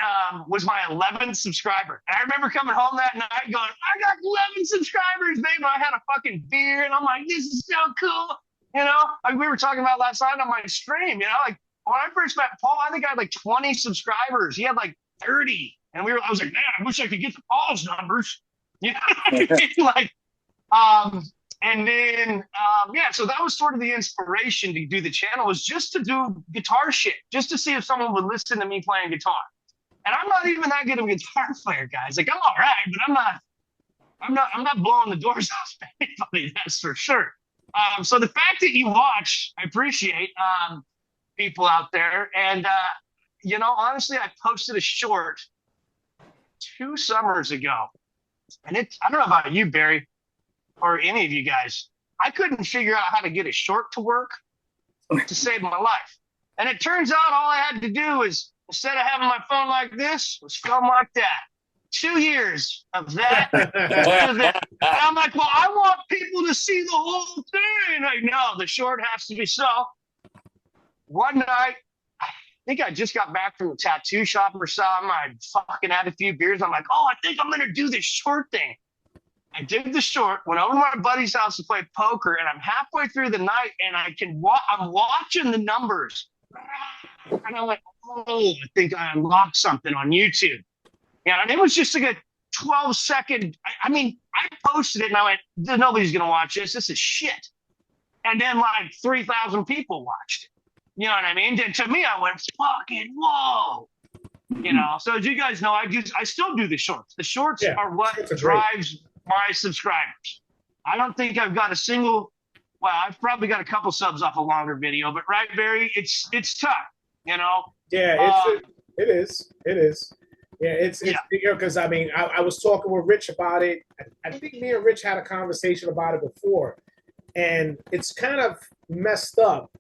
was my 11th subscriber. And I remember coming home that night going, I got 11 subscribers, babe. I had a fucking beer, and I'm like, this is so cool. Like we were talking about last night on my stream, like when I first met Paul, I think I had like 20 subscribers. He had like 30. And I was like, man, I wish I could get the Paul's numbers. And then, so that was sort of the inspiration to do the channel, was just to do guitar shit, just to see if someone would listen to me playing guitar. And I'm not even that good of a guitar player, guys. Like I'm all right, but I'm not blowing the doors off anybody, that's for sure. So the fact that you watch, I appreciate people out there. And, honestly, I posted a short 2 summers ago. And I don't know about you, Barry, or any of you guys. I couldn't figure out how to get a short to work to save my life. And it turns out all I had to do was, instead of having my phone like this, was film like that. 2 years of that to that. And I'm like, well, I want people to see the whole thing. Like, no, the short has to be so. One night, I think I just got back from a tattoo shop or something. I fucking had a few beers. I'm like, oh, I think I'm gonna do this short thing. I did the short, went over to my buddy's house to play poker, and I'm halfway through the night, and I'm watching the numbers. And I'm like, oh, I think I unlocked something on YouTube. And it was just like a 12-second. I mean, I posted it, and I went, nobody's going to watch this. This is shit. And then like 3,000 people watched it. You know what I mean? And to me, I went, fucking whoa. You know, so as you guys know, I still do the shorts. The shorts are what drives my subscribers. I don't think I've got a single. Well, I've probably got a couple subs off a longer video, but right, Barry, it's tough, you know. Yeah, it is. Yeah, it's because I mean, I was talking with Rich about it. I think me and Rich had a conversation about it before, and it's kind of messed up.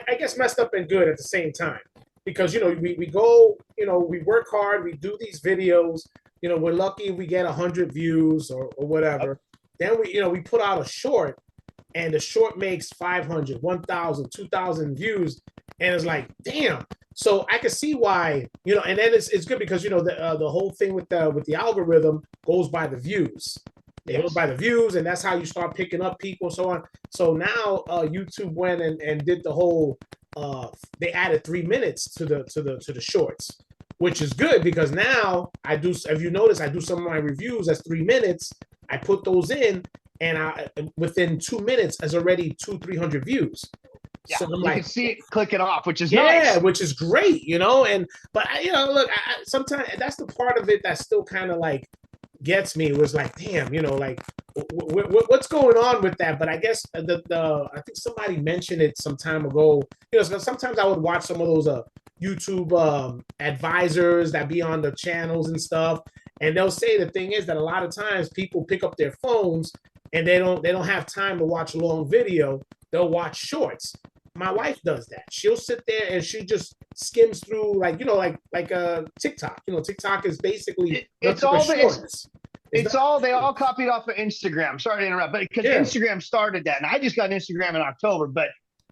I guess messed up and good at the same time, because we go, we work hard, we do these videos. We're lucky if we get 100 views or whatever. Then we put out a short, and the short makes 500, 1,000, 2,000 views, and it's like, damn. So I can see why, and then it's good because the whole thing with the algorithm goes by the views. It goes by the views, and that's how you start picking up people and so on. So now YouTube went and did the whole. They added 3 minutes to the shorts, which is good because now I do. If you notice, I do some of my reviews as 3 minutes. I put those in, and within 2 minutes, has already 200-300 views. Yeah, so I'm you can see it clicking off, which is nice. which is great, But look, sometimes that's the part of it that still kind of like gets me. Was like, damn, like what's going on with that? But I guess I think somebody mentioned it some time ago. Sometimes I would watch some of those YouTube advisors that be on the channels and stuff, and they'll say the thing is that a lot of times people pick up their phones and they don't have time to watch a long video. They'll watch shorts. My wife does that. She'll sit there and she just skims through like TikTok. TikTok is basically it's all shorts. They all copied off of Instagram. Sorry to interrupt, but because Instagram started that, and I just got Instagram in October, but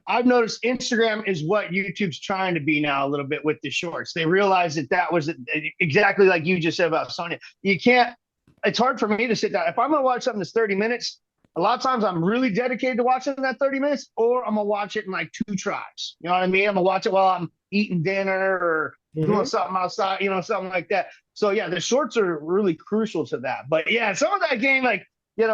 I've noticed Instagram is what YouTube's trying to be now a little bit with the shorts. They realized that was exactly like you just said about Sonya. It's hard for me to sit down. If I'm going to watch something that's 30 minutes, a lot of times I'm really dedicated to watching that 30 minutes, or I'm going to watch it in like 2 tries. You know what I mean? I'm going to watch it while I'm eating dinner or doing something outside, something like that. So yeah, the shorts are really crucial to that. But yeah, some of that game, like we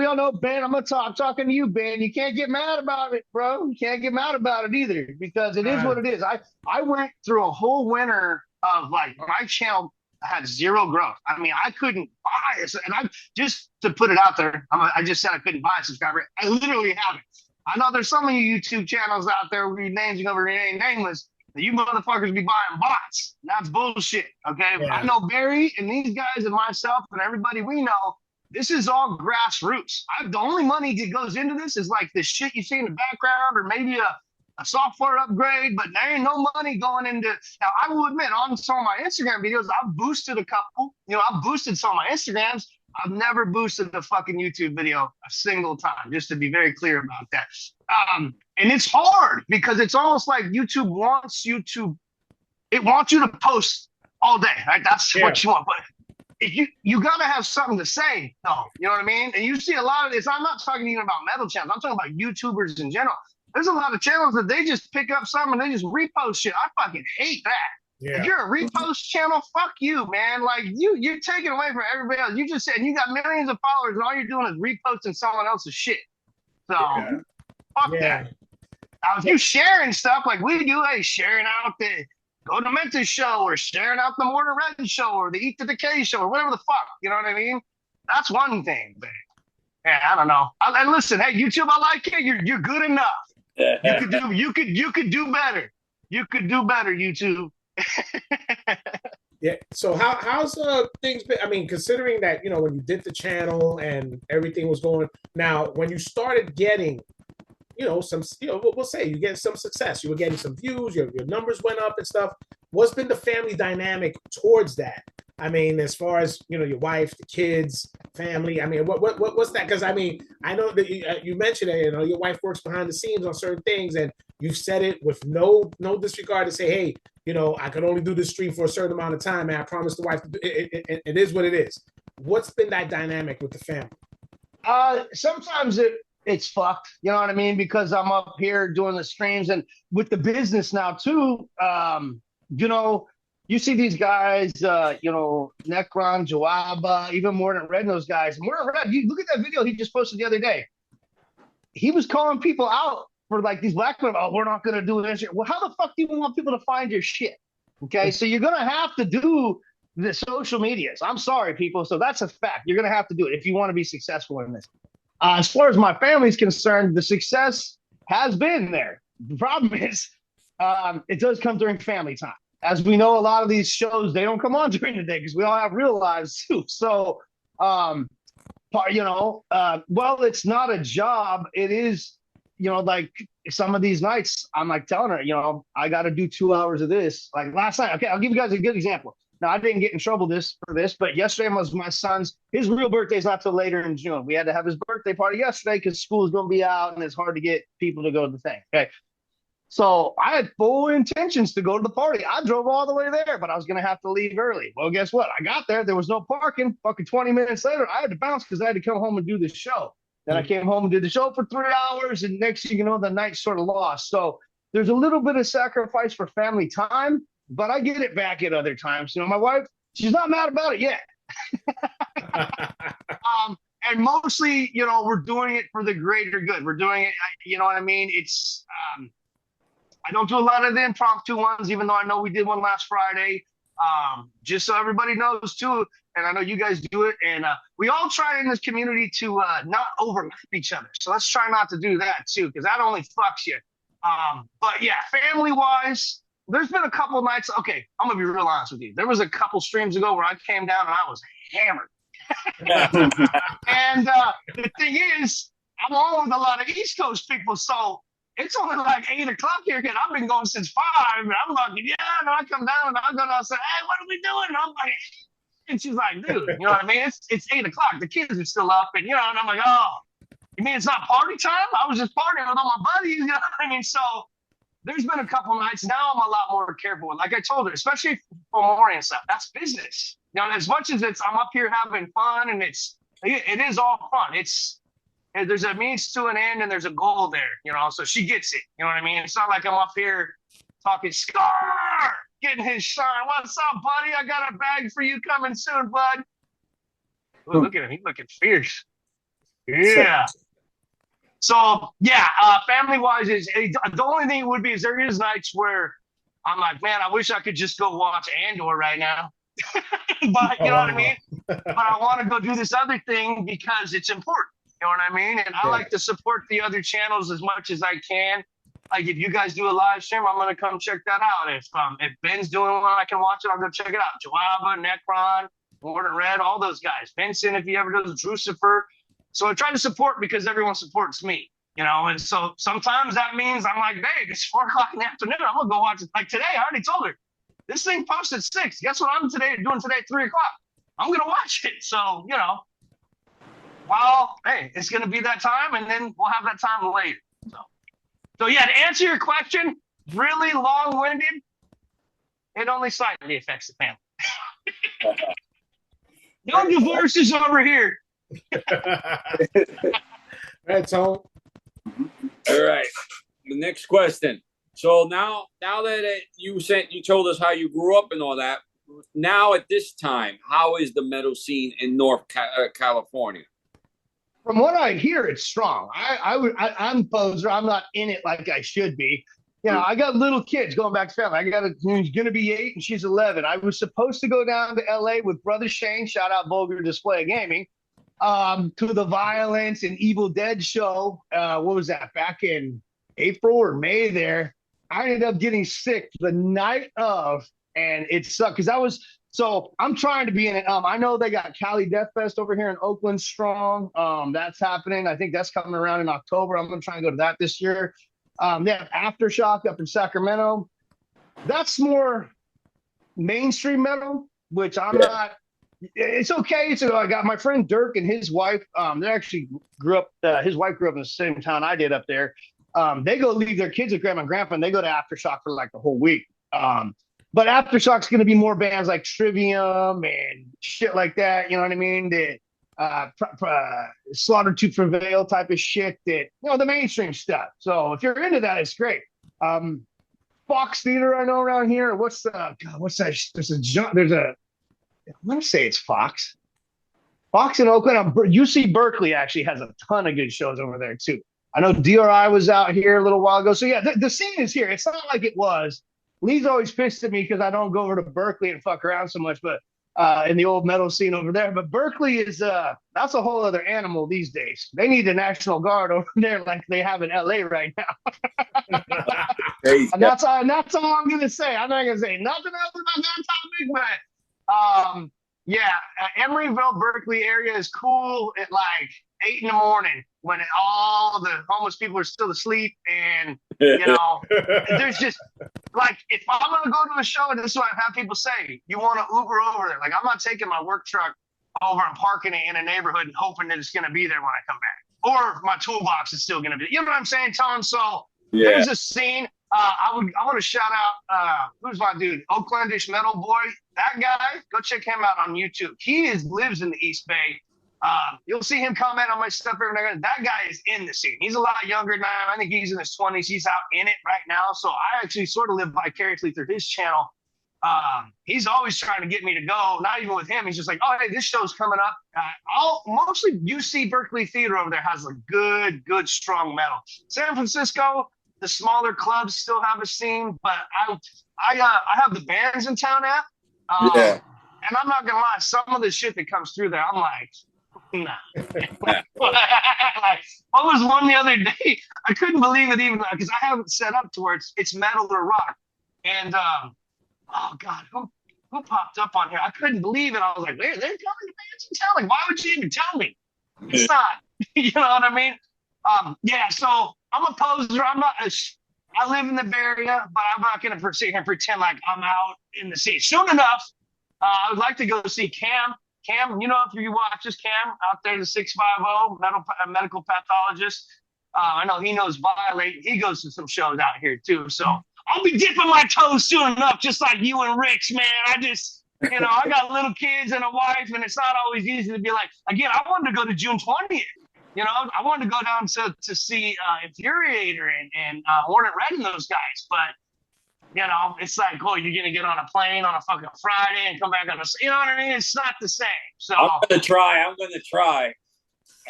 all know, Ben, I'm talking to you, Ben. You can't get mad about it, bro. You can't get mad about it either, because it is what it is. I went through a whole winter of like my channel had 0 growth. I mean, I couldn't buy it. And I just to put it out there, I just said I couldn't buy a subscriber. I literally haven't. I know there's some of you YouTube channels out there where your names are remain nameless. That you motherfuckers be buying bots. That's bullshit. Okay. Yeah. I know Barry and these guys and myself and everybody we know, this is all grassroots. The only money that goes into this is like the shit you see in the background, or maybe a software upgrade, but there ain't no money going into. Now, I will admit, on some of my Instagram videos, I've boosted a couple. I've boosted some of my Instagrams. I've never boosted a fucking YouTube video a single time, just to be very clear about that. And it's hard because it's almost like YouTube wants you to post all day, right? That's what you want. But if you got to have something to say, though. You know what I mean? And you see a lot of this. I'm not talking even about metal channels. I'm talking about YouTubers in general. There's a lot of channels that they just pick up something and they just repost shit. I fucking hate that. Yeah. If you're a repost channel, fuck you, man. Like you're taking away from everybody else. You just said you got millions of followers and all you're doing is reposting someone else's shit. So fuck that. Now if you sharing stuff like we do, sharing out the Go to Mentor show or sharing out the Mortar Red show or the Eat the Decay show or whatever the fuck, you know what I mean? That's one thing, but yeah, I don't know. And listen, hey, YouTube, I like it. You're good enough. You could do better. You could do better, YouTube. Yeah. So how's things been? I mean, considering that when you did the channel and everything was going. Now, when you started getting, some, we'll say you get some success. You were getting some views. Your numbers went up and stuff. What's been the family dynamic towards that? I mean, as far as your wife, the kids, family. I mean, what's that? Because I mean, I know that you mentioned that your wife works behind the scenes on certain things, and you've said it with no disregard to say, hey, I can only do this stream for a certain amount of time, and I promised the wife it is what it is. What's been that dynamic with the family? Sometimes it's fucked, you know what I mean? Because I'm up here doing the streams and with the business now too. You see these guys, Necron, Joaba, even Morton Red, and those guys. Morton Red, you look at that video he just posted the other day. He was calling people out for like these black men. Oh, we're not going to do this. Well, how the fuck do you want people to find your shit? Okay, so you're going to have to do the social medias. I'm sorry, people. So that's a fact. You're going to have to do it if you want to be successful in this. As far as my family's concerned, the success has been there. The problem is it does come during family time. As we know, a lot of these shows, they don't come on during the day because we all have real lives too. So, well, it's not a job. It is, like some of these nights, I'm like telling her, I got to do 2 hours of this. Like last night, okay, I'll give you guys a good example. Now, I didn't get in trouble for this, but yesterday was my son's, his real birthday's not till later in June. We had to have his birthday party yesterday because school's going to be out and it's hard to get people to go to the thing. Okay. So I had full intentions to go to the party. I drove all the way there, but I was going to have to leave early. Well, guess what? I got there. There was no parking. Fucking 20 minutes later, I had to bounce because I had to come home and do the show. Then I came home and did the show for 3 hours. And next thing you know, the night sort of lost. So there's a little bit of sacrifice for family time, but I get it back at other times. My wife, she's not mad about it yet. And mostly, we're doing it for the greater good. We're doing it, you know what I mean? It's, I don't do a lot of the impromptu ones, even though I know we did one last Friday. Just so everybody knows too, and I know you guys do it, and we all try in this community to not overlap each other. So let's try not to do that too, because that only fucks you. But yeah, family-wise, there's been a couple nights. Okay, I'm gonna be real honest with you. There was a couple streams ago where I came down and I was hammered. And the thing is, I'm on with a lot of East Coast people, so it's only like 8 o'clock here, kid. I've been going since 5. And I'm like, yeah, and I come down and I go down and say, hey, what are we doing? And I'm like, and she's like, dude, you know what I mean? It's 8 o'clock. The kids are still up. And, and I'm like, oh, you mean it's not party time? I was just partying with all my buddies. You know what I mean? So there's been a couple nights. Now I'm a lot more careful. Like I told her, especially for morning and stuff, that's business. As much as I'm up here having fun and it is all fun. There's a means to an end and there's a goal there, so she gets it. You know what I mean? It's not like I'm up here talking Scar, getting his shine. What's up, buddy? I got a bag for you coming soon, bud. Ooh, look at him. He's looking fierce. Yeah. So, yeah, family-wise, the only thing would be is there is nights where I'm like, man, I wish I could just go watch Andor right now. But, you know what I mean? But I want to go do this other thing because it's important. You know what I mean? And I like to support the other channels as much as I can. Like if you guys do a live stream, I'm gonna come check that out. If Ben's doing one, I can watch it. I'll go check it out. Joaba, Necron, Morton Red, all those guys. Vincent, if he ever does Drucifer. So I try to support because everyone supports me. And so sometimes that means I'm like, babe, it's 4 o'clock in the afternoon. I'm gonna go watch it. Like today, I already told her this thing posted 6. Guess what I'm doing today at 3 o'clock? I'm gonna watch it. So well, hey, it's going to be that time, and then we'll have that time later. So yeah, to answer your question, really long-winded, it only slightly affects the family. No divorces over here. Right, Tone. All right. The next question. So now that you told us how you grew up and all that, now at this time, how is the metal scene in North California? From what I hear, it's strong. I'm poser. I'm not in it like I should be. I got little kids going back to family. I got who's going to be 8 and she's 11. I was supposed to go down to LA with Brother Shane, shout out Vulgar Display Gaming, to the Violence and Evil Dead show. What was that? Back in April or May there. I ended up getting sick the night of, and it sucked because so I'm trying to be in it. I know they got Cali Death Fest over here in Oakland strong. That's happening. I think that's coming around in October. I'm going to try and go to that this year. They have Aftershock up in Sacramento. That's more mainstream metal. which I'm not. It's okay. So I got my friend Dirk and his wife. They actually grew up. His wife grew up in the same town I did up there. They go leave their kids with grandma and grandpa, and they go to Aftershock for like the whole week. But Aftershock's going to be more bands like Trivium and shit like that. You know what I mean? The Slaughter to Prevail type of shit. That the mainstream stuff. So if you're into that, it's great. Fox Theater, I know around here. What's that? There's a. I want to say it's Fox. Fox in Oakland. UC Berkeley actually has a ton of good shows over there too. I know DRI was out here a little while ago. So yeah, the scene is here. It's not like it was. Lee's always pissed at me because I don't go over to Berkeley and fuck around so much, but in the old metal scene over there. But Berkeley is that's a whole other animal these days. They need the National Guard over there like they have in LA right now. And that's all I'm gonna say. I'm not gonna say nothing else about that topic, but yeah, Emeryville, Berkeley area is cool at like 8 in the morning when all the homeless people are still asleep, and there's just like, if I'm gonna go to a show, and this is what I've had people say, you want to Uber over there. Like, I'm not taking my work truck over and parking it in a neighborhood and hoping that it's gonna be there when I come back, or my toolbox is still gonna be. You know what I'm saying, Tom? So there's a scene. I want to shout out who's my dude, Oaklandish Metal Boy. That guy, go check him out on YouTube. He lives in the East Bay. You'll see him comment on my stuff every now and then. That guy is in the scene. He's a lot younger than I am. I think he's in his 20s. He's out in it right now. So I actually sort of live vicariously through his channel. He's always trying to get me to go. Not even with him. He's just like, oh, hey, this show's coming up. Mostly UC Berkeley Theater over there has a good, strong metal. San Francisco, the smaller clubs still have a scene, but I have the bands in town at. And I'm not gonna lie, some of the shit that comes through there, I'm like, nah. Like, what was one the other day? I couldn't believe it even because I have it set up to where it's metal or rock. And oh god, who popped up on here? I couldn't believe it. I was like, they're coming to bands in town. Like, why would you even tell me? It's not. You know what I mean? Yeah. So I'm a poser. I live in the Bay Area, but I'm not going to sit here and pretend like I'm out in the sea. Soon enough, I would like to go see Cam. Cam, if you watch this, Cam out there, the 650 medical pathologist. I know he knows Violate. He goes to some shows out here too. So I'll be dipping my toes soon enough, just like you and Rich, man. I just, I got little kids and a wife, and it's not always easy to be like, again, I wanted to go to June 20th. I wanted to go down to see Infuriator and Hornet Red and those guys, but it's like, oh, you're gonna get on a plane on a fucking Friday and come back on you know what I mean? It's not the same. So I'm gonna try.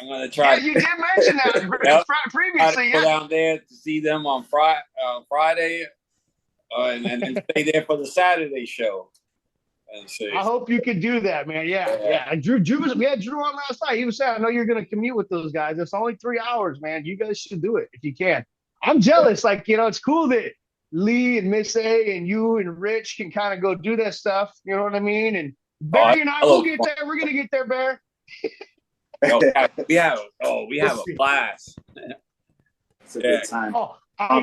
Yeah, you did mention that previously. Go down there to see them on Friday, and then stay there for the Saturday show. I hope you could do that, man. Yeah. We had Drew on last night. He was saying, I know you're going to commute with those guys. It's only 3 hours, man. You guys should do it if you can. I'm jealous. Like, it's cool that Lee and Miss A and you and Rich can kind of go do that stuff. You know what I mean? And Barry and I will get there. We're going to get there, Bear. we have a blast. It's a good time.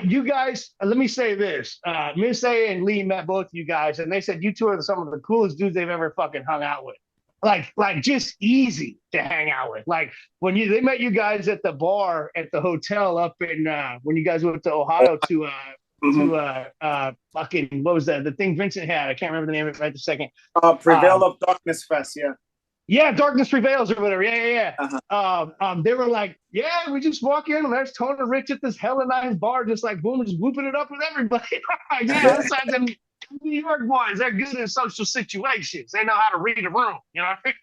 You guys, let me say this. Miss A and Lee met both you guys, and they said you two are some of the coolest dudes they've ever fucking hung out with. Like just easy to hang out with. Like when they met you guys at the bar at the hotel up in when you guys went to Ohio to fucking, what was that? The thing Vincent had. I can't remember the name of it right this second. Prevail of Darkness Fest, yeah. Yeah, Darkness Prevails or whatever. Yeah. Uh-huh. They were like, yeah, we just walk in and there's Tony Rich at this hella nice bar, just like boom, just whooping it up with everybody. Yeah, besides them New York boys, they're good in social situations. They know how to read a room, you know what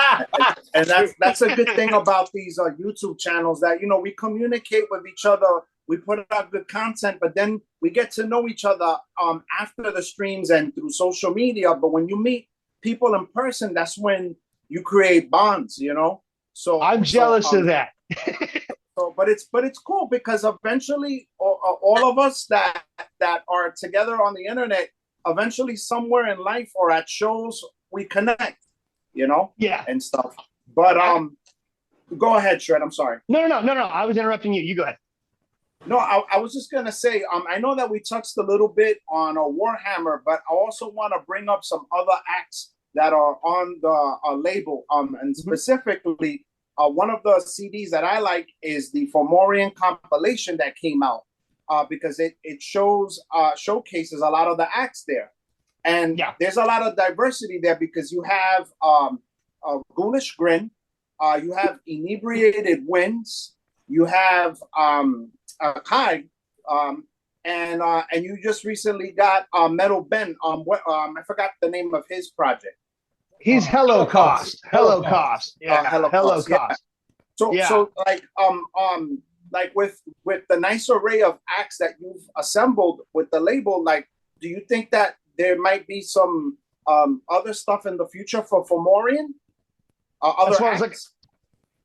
I mean? And that's a good thing about these YouTube channels that, we communicate with each other. We put out good content, but then we get to know each other after the streams and through social media. But when you meet people in person, that's when you create bonds, So I'm jealous of that. But it's cool because eventually all of us that are together on the internet, eventually somewhere in life or at shows, we connect, Yeah. and stuff. But go ahead, Shred. I'm sorry. No. I was interrupting you. You go ahead. No, I was just gonna say, I know that we touched a little bit on Warhammer, but I also want to bring up some other acts that are on the label. And specifically, one of the CDs that I like is the Fomorian compilation that came out, because it showcases a lot of the acts there. And there's a lot of diversity there because you have a Ghoulish Grin, you have Inebriated Winds, you have Kai, and you just recently got Metal Ben. I forgot the name of his project. He's Holocaust. Holocaust. Yeah. Holocaust. Yeah. So like with the nice array of acts that you've assembled with the label, like, do you think that there might be some other stuff in the future for Fomorian? Other acts?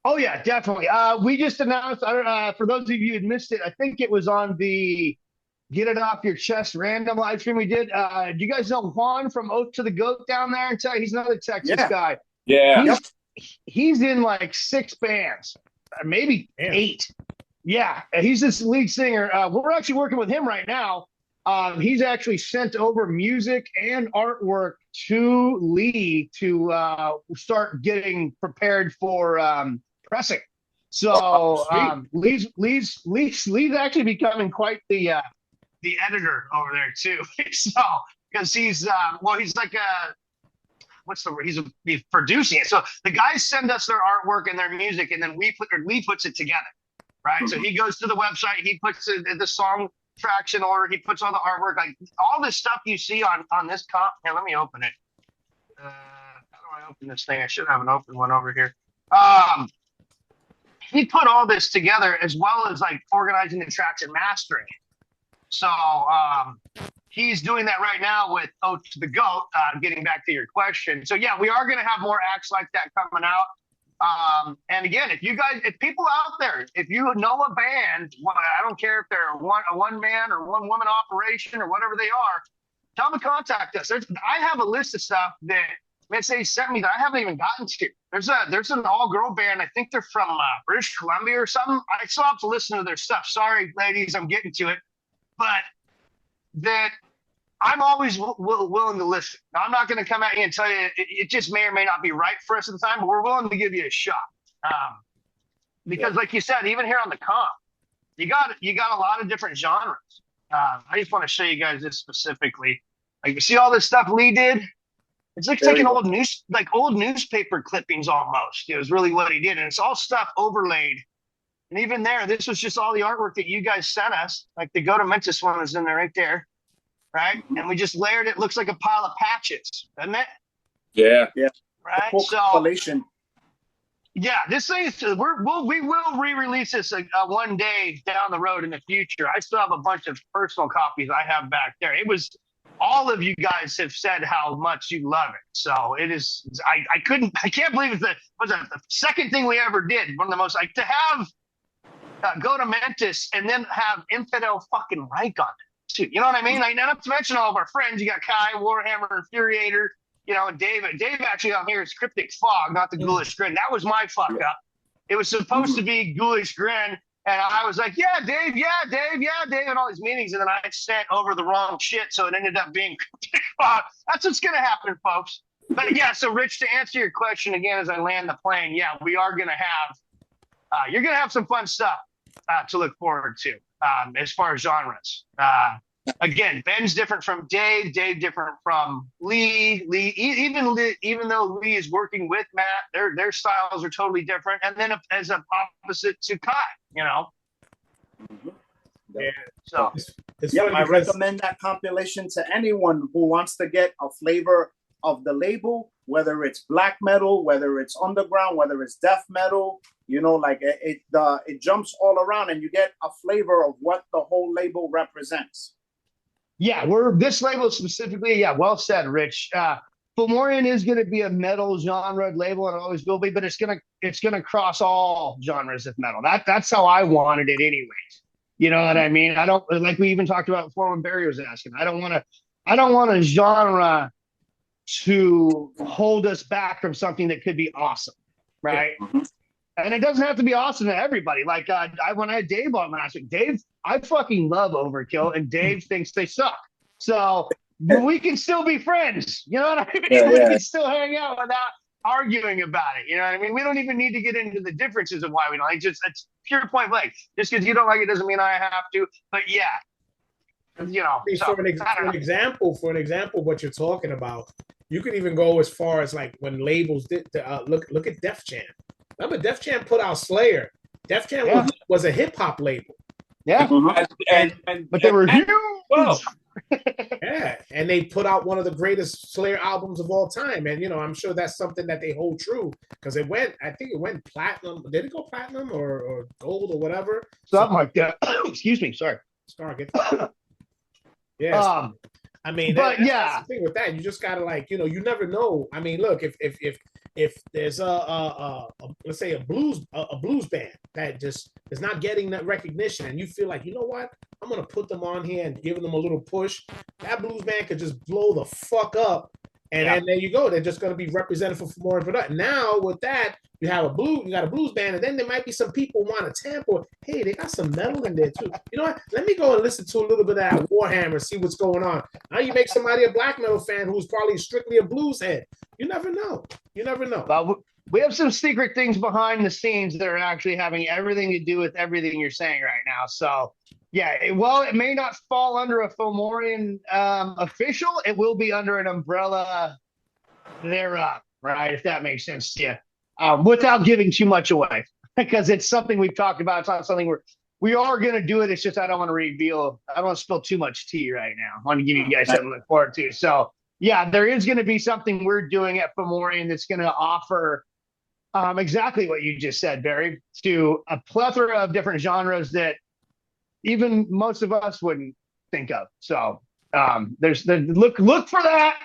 Oh yeah, definitely. We just announced. For those of you who missed it, I think it was on the Get It Off Your Chest random live stream we did. Do you guys know Juan from Oath to the Goat down there? He's another Texas guy. Yeah. He's in like 6 bands, maybe 8. Yeah, he's this lead singer. We're actually working with him right now. He's actually sent over music and artwork to Lee to start getting prepared for pressing. So Lee's actually becoming quite the editor over there too. So because he's like he's producing it. So the guys send us their artwork and their music, and then Lee puts it together, right? So he goes to the website, he puts the song tracks in order, he puts all the artwork, like all this stuff you see on this comp. Here, let me open it. How do I open this thing? I should have an open one over here. He put all this together as well as like organizing the tracks and mastering it. So he's doing that right now with Oath to the Goat, getting back to your question. So yeah, we are going to have more acts like that coming out. And again, if people out there, if you know a band, I don't care if they're a one man or one woman operation or whatever they are, tell them to contact us. I have a list of stuff that MSA sent me that I haven't even gotten to. There's an all-girl band. I think they're from British Columbia or something. I still have to listen to their stuff. Sorry, ladies, I'm getting to it. But that I'm always willing to listen. Now, I'm not going to come at you and tell you it just may or may not be right for us at the time, but we're willing to give you a shot. Because like you said, even here on the comp, you got a lot of different genres. I just want to show you guys this specifically. Like, you see all this stuff Lee did? It's like taking old newspaper clippings almost. It was really what he did. And it's all stuff overlaid. And even there, this was just all the artwork that you guys sent us. Like the Go to Memphis one is in there right there. Right? And we just layered it. Looks like a pile of patches, doesn't it? Yeah. Right? So, yeah, this thing is, we will re-release this one day down the road in the future. I still have a bunch of personal copies I have back there. It was, all of you guys have said how much you love it. So it is, I can't believe it was the second thing we ever did. One of the most, like, to have Go to Mentis and then have Infidel fucking Reich on it too. You know what I mean? Like, not to mention all of our friends. You got Kai, Warhammer, Infuriator, you know, and Dave actually on here is Cryptic Fog, not the Ghoulish Grin. That was my fuck up. It was supposed to be Ghoulish Grin. And I was like, yeah, Dave, and all these meetings. And then I sent over the wrong shit. So it ended up being Cryptic Fog. That's what's going to happen, folks. But yeah, so Rich, to answer your question again, as I land the plane, yeah, we are going to have, you're going to have some fun stuff to look forward to as far as genres. Again, Ben's different from Dave different from Lee. Even though Lee is working with Matt, their styles are totally different. And then as an opposite to Kai, you know. Yeah. So I recommend that compilation to anyone who wants to get a flavor of the label, whether it's black metal, whether it's underground, whether it's death metal. You know, like it jumps all around, and you get a flavor of what the whole label represents. Yeah, this label specifically. Yeah, well said, Rich. Fomorian is going to be a metal genre label, and it always will be. But it's gonna cross all genres of metal. That's how I wanted it, anyways. You know what I mean? I don't, like we even talked about before when Barry was asking. I don't want a genre to hold us back from something that could be awesome, right? Mm-hmm. And it doesn't have to be awesome to everybody. Like when I had Dave on last week, I fucking love Overkill, and Dave thinks they suck. So we can still be friends. You know what I mean? Yeah, We yeah. can still hang out without arguing about it. You know what I mean? We don't even need to get into the differences of why we don't like. Just it's pure point blank. Just because you don't like it doesn't mean I have to. But yeah, you know. So For an example, what you're talking about, you could even go as far as like when labels did. Look at Def Jam. Remember, Def Jam put out Slayer. Def Jam was a hip hop label. Yeah, but they were huge. Well, yeah, and they put out one of the greatest Slayer albums of all time, and I'm sure that's something that they hold true because I think it went platinum. Did it go platinum or gold or whatever? Something like that. Excuse me, sorry. Yeah. I mean, but that's the thing with that. You just gotta you never know. I mean, look, if there's let's say a blues band that just is not getting that recognition, and you feel like, you know what, I'm gonna put them on here and give them a little push. That blues band could just blow the fuck up, and then there you go. They're just gonna be represented for more production. Now with that, you got a blues band, and then there might be some people want to tamper. Hey, they got some metal in there too. You know what? Let me go and listen to a little bit of that Warhammer, see what's going on. Now you make somebody a black metal fan who's probably strictly a blues head. You never know. Well, we have some secret things behind the scenes that are actually having everything to do with everything you're saying right now. So, yeah, it may not fall under a Fomorian official, it will be under an umbrella thereof, right? If that makes sense to you, without giving too much away, because it's something we've talked about. It's not something we are going to do it. It's just I don't want to reveal. I don't want to spill too much tea right now. I want to give you guys something to look forward to. So, yeah, there is going to be something we're doing at Fomorian that's going to offer exactly what you just said, Barry, to a plethora of different genres that even most of us wouldn't think of. So there's look for that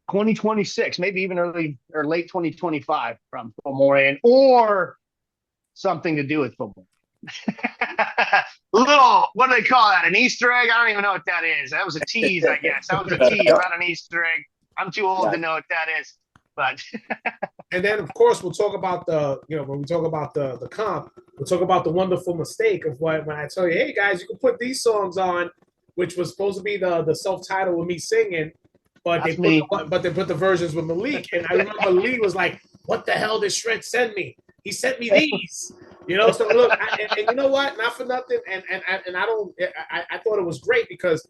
2026, maybe even early or late 2025 from Fomorian or something to do with football. Little, what do they call that? An Easter egg? I don't even know what that is. That was a tease, I guess. That was a tease, not an Easter egg. I'm too old to know what that is. But and then of course we'll talk about when we talk about the comp, we'll talk about the wonderful mistake of when I tell you, hey guys, you can put these songs on, which was supposed to be the self-title with me singing, but they put the versions with Malik. And I remember Lee was like, what the hell did Shred send me? He sent me these. So look, and you know what? Not for nothing, and I thought it was great because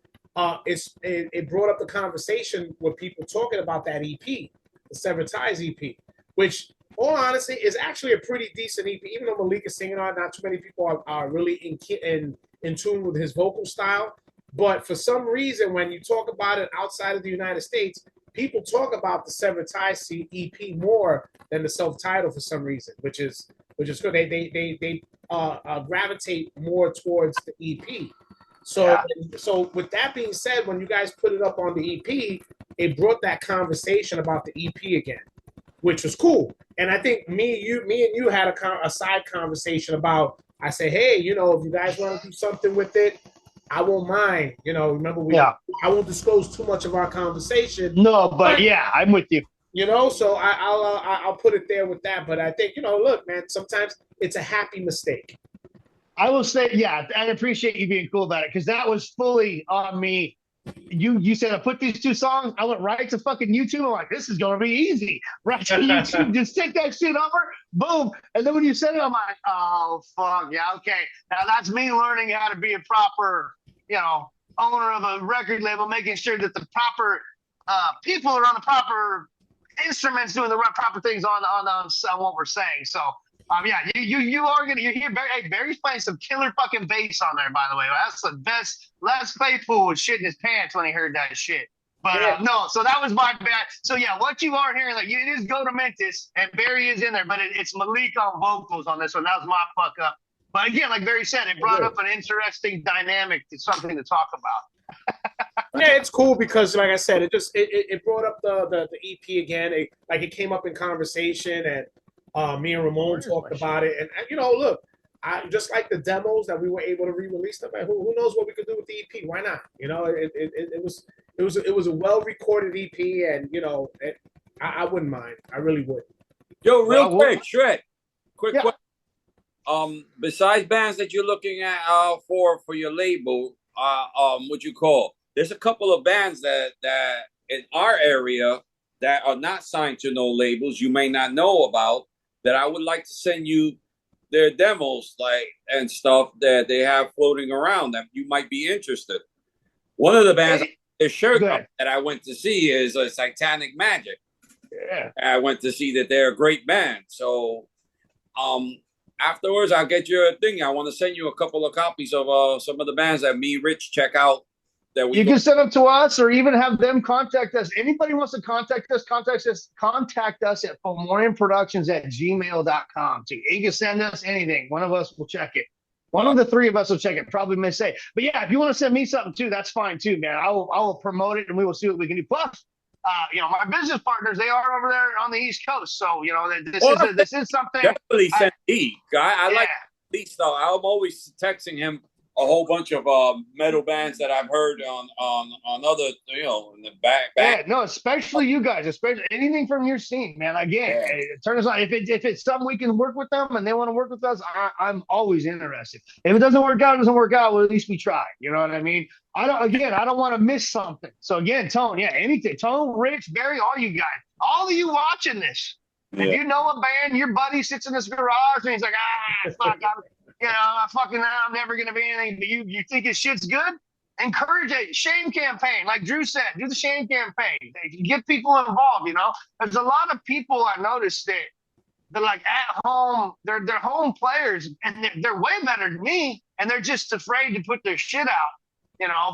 it brought up the conversation with people talking about that EP, the Severed Ties EP, which, all honesty, is actually a pretty decent EP. Even though Malik is singing on, not too many people are really in tune with his vocal style. But for some reason, when you talk about it outside of the United States, people talk about the Severed Ties EP more than the self-titled for some reason, which is good. They gravitate more towards the EP. So with that being said, when you guys put it up on the EP, it brought that conversation about the EP again, which was cool. And I think me and you had a side conversation about. I say, hey, if you guys want to do something with it, I won't mind. Remember I won't disclose too much of our conversation. No, but yeah, I'm with you. So I'll put it there with that. But I think, look, man, sometimes it's a happy mistake. I will say, yeah, I appreciate you being cool about it because that was fully on me. You said I put these two songs. I went right to fucking YouTube. I'm like, this is gonna be easy. Right to YouTube, just take that shit over, boom. And then when you said it, I'm like, oh fuck, yeah, okay. Now that's me learning how to be a proper, owner of a record label, making sure that the proper people are on the proper instruments, doing the right proper things on what we're saying. So. Yeah, you are gonna hear Barry. Hey, Barry's playing some killer fucking bass on there, by the way. That's the best. Les Claypool was shitting his pants when he heard that shit. But no, so that was my bad. So yeah, what you are hearing, it is Go to Memphis, and Barry is in there, but it's Malik on vocals on this one. That was my fuck up. But again, like Barry said, it brought up an interesting dynamic to something to talk about. Yeah, it's cool because, like I said, it brought up the EP again. It came up in conversation and. Me and Ramon talked about it, and look, I just like the demos that we were able to re-release them. And who knows what we could do with the EP? Why not? It was a well-recorded EP, and I wouldn't mind. I really would. Yo, real quick, Shred. Quick question. Besides bands that you're looking at for your label, what you call, there's a couple of bands that in our area that are not signed to no labels you may not know about, that I would like to send you their demos and stuff that they have floating around that you might be interested. One of the bands, their shirt that I went to see is Satanic Magic. Yeah. I went to see that they're a great band. So afterwards, I'll get you a thing. I want to send you a couple of copies of some of the bands that me, Rich, check out. You can send them to us, or even have them contact us. Anybody wants to contact us at FomorianProductions@gmail.com. So you can send us anything. One of us will check it. One of the three of us will check it. Probably may say. But yeah, if you want to send me something too, that's fine too, man. I will promote it, and we will see what we can do. Plus, my business partners, they are over there on the East Coast. So, this is something. Definitely send me. I like Lee stuff. I'm always texting him a whole bunch of metal bands that I've heard on other, in the back. Yeah, no, especially you guys, especially anything from your scene, man. Again, turn us on. If it's something we can work with them and they want to work with us, I'm always interested. If it doesn't work out, well, at least we tried. You know what I mean? I don't want to miss something. So again, Tone, anything. Tone, Rich, Barry, all you guys, all of you watching this. Yeah. If you know a band, your buddy sits in this garage and he's like, fuck, I'm never going to be anything. But you think his shit's good? Encourage a shame campaign. Like Drew said, do the shame campaign. Get people involved, There's a lot of people I noticed that they're like at home, they're home players, and they're way better than me, and they're just afraid to put their shit out,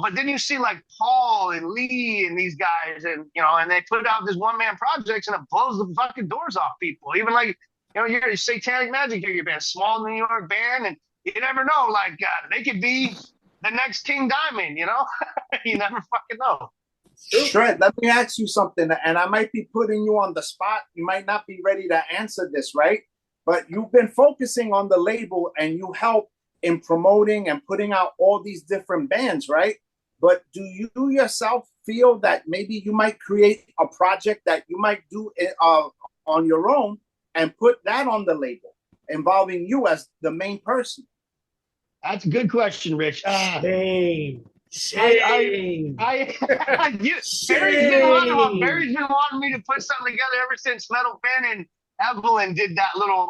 But then you see like Paul and Lee and these guys, and they put out this one-man projects, and it blows the fucking doors off people. Even like, you're Satanic Magic, you're your band, small New York band, and you never know, like they could be the next King Diamond, you never fucking know. Shred, let me ask you something, and I might be putting you on the spot. You might not be ready to answer this, right? But you've been focusing on the label, and you help in promoting and putting out all these different bands, right? But do you yourself feel that maybe you might create a project that you might do on your own and put that on the label, involving you as the main person? That's a good question, Rich. Shame. Barry's been wanting me to put something together ever since Metal Pen and Evelyn did that little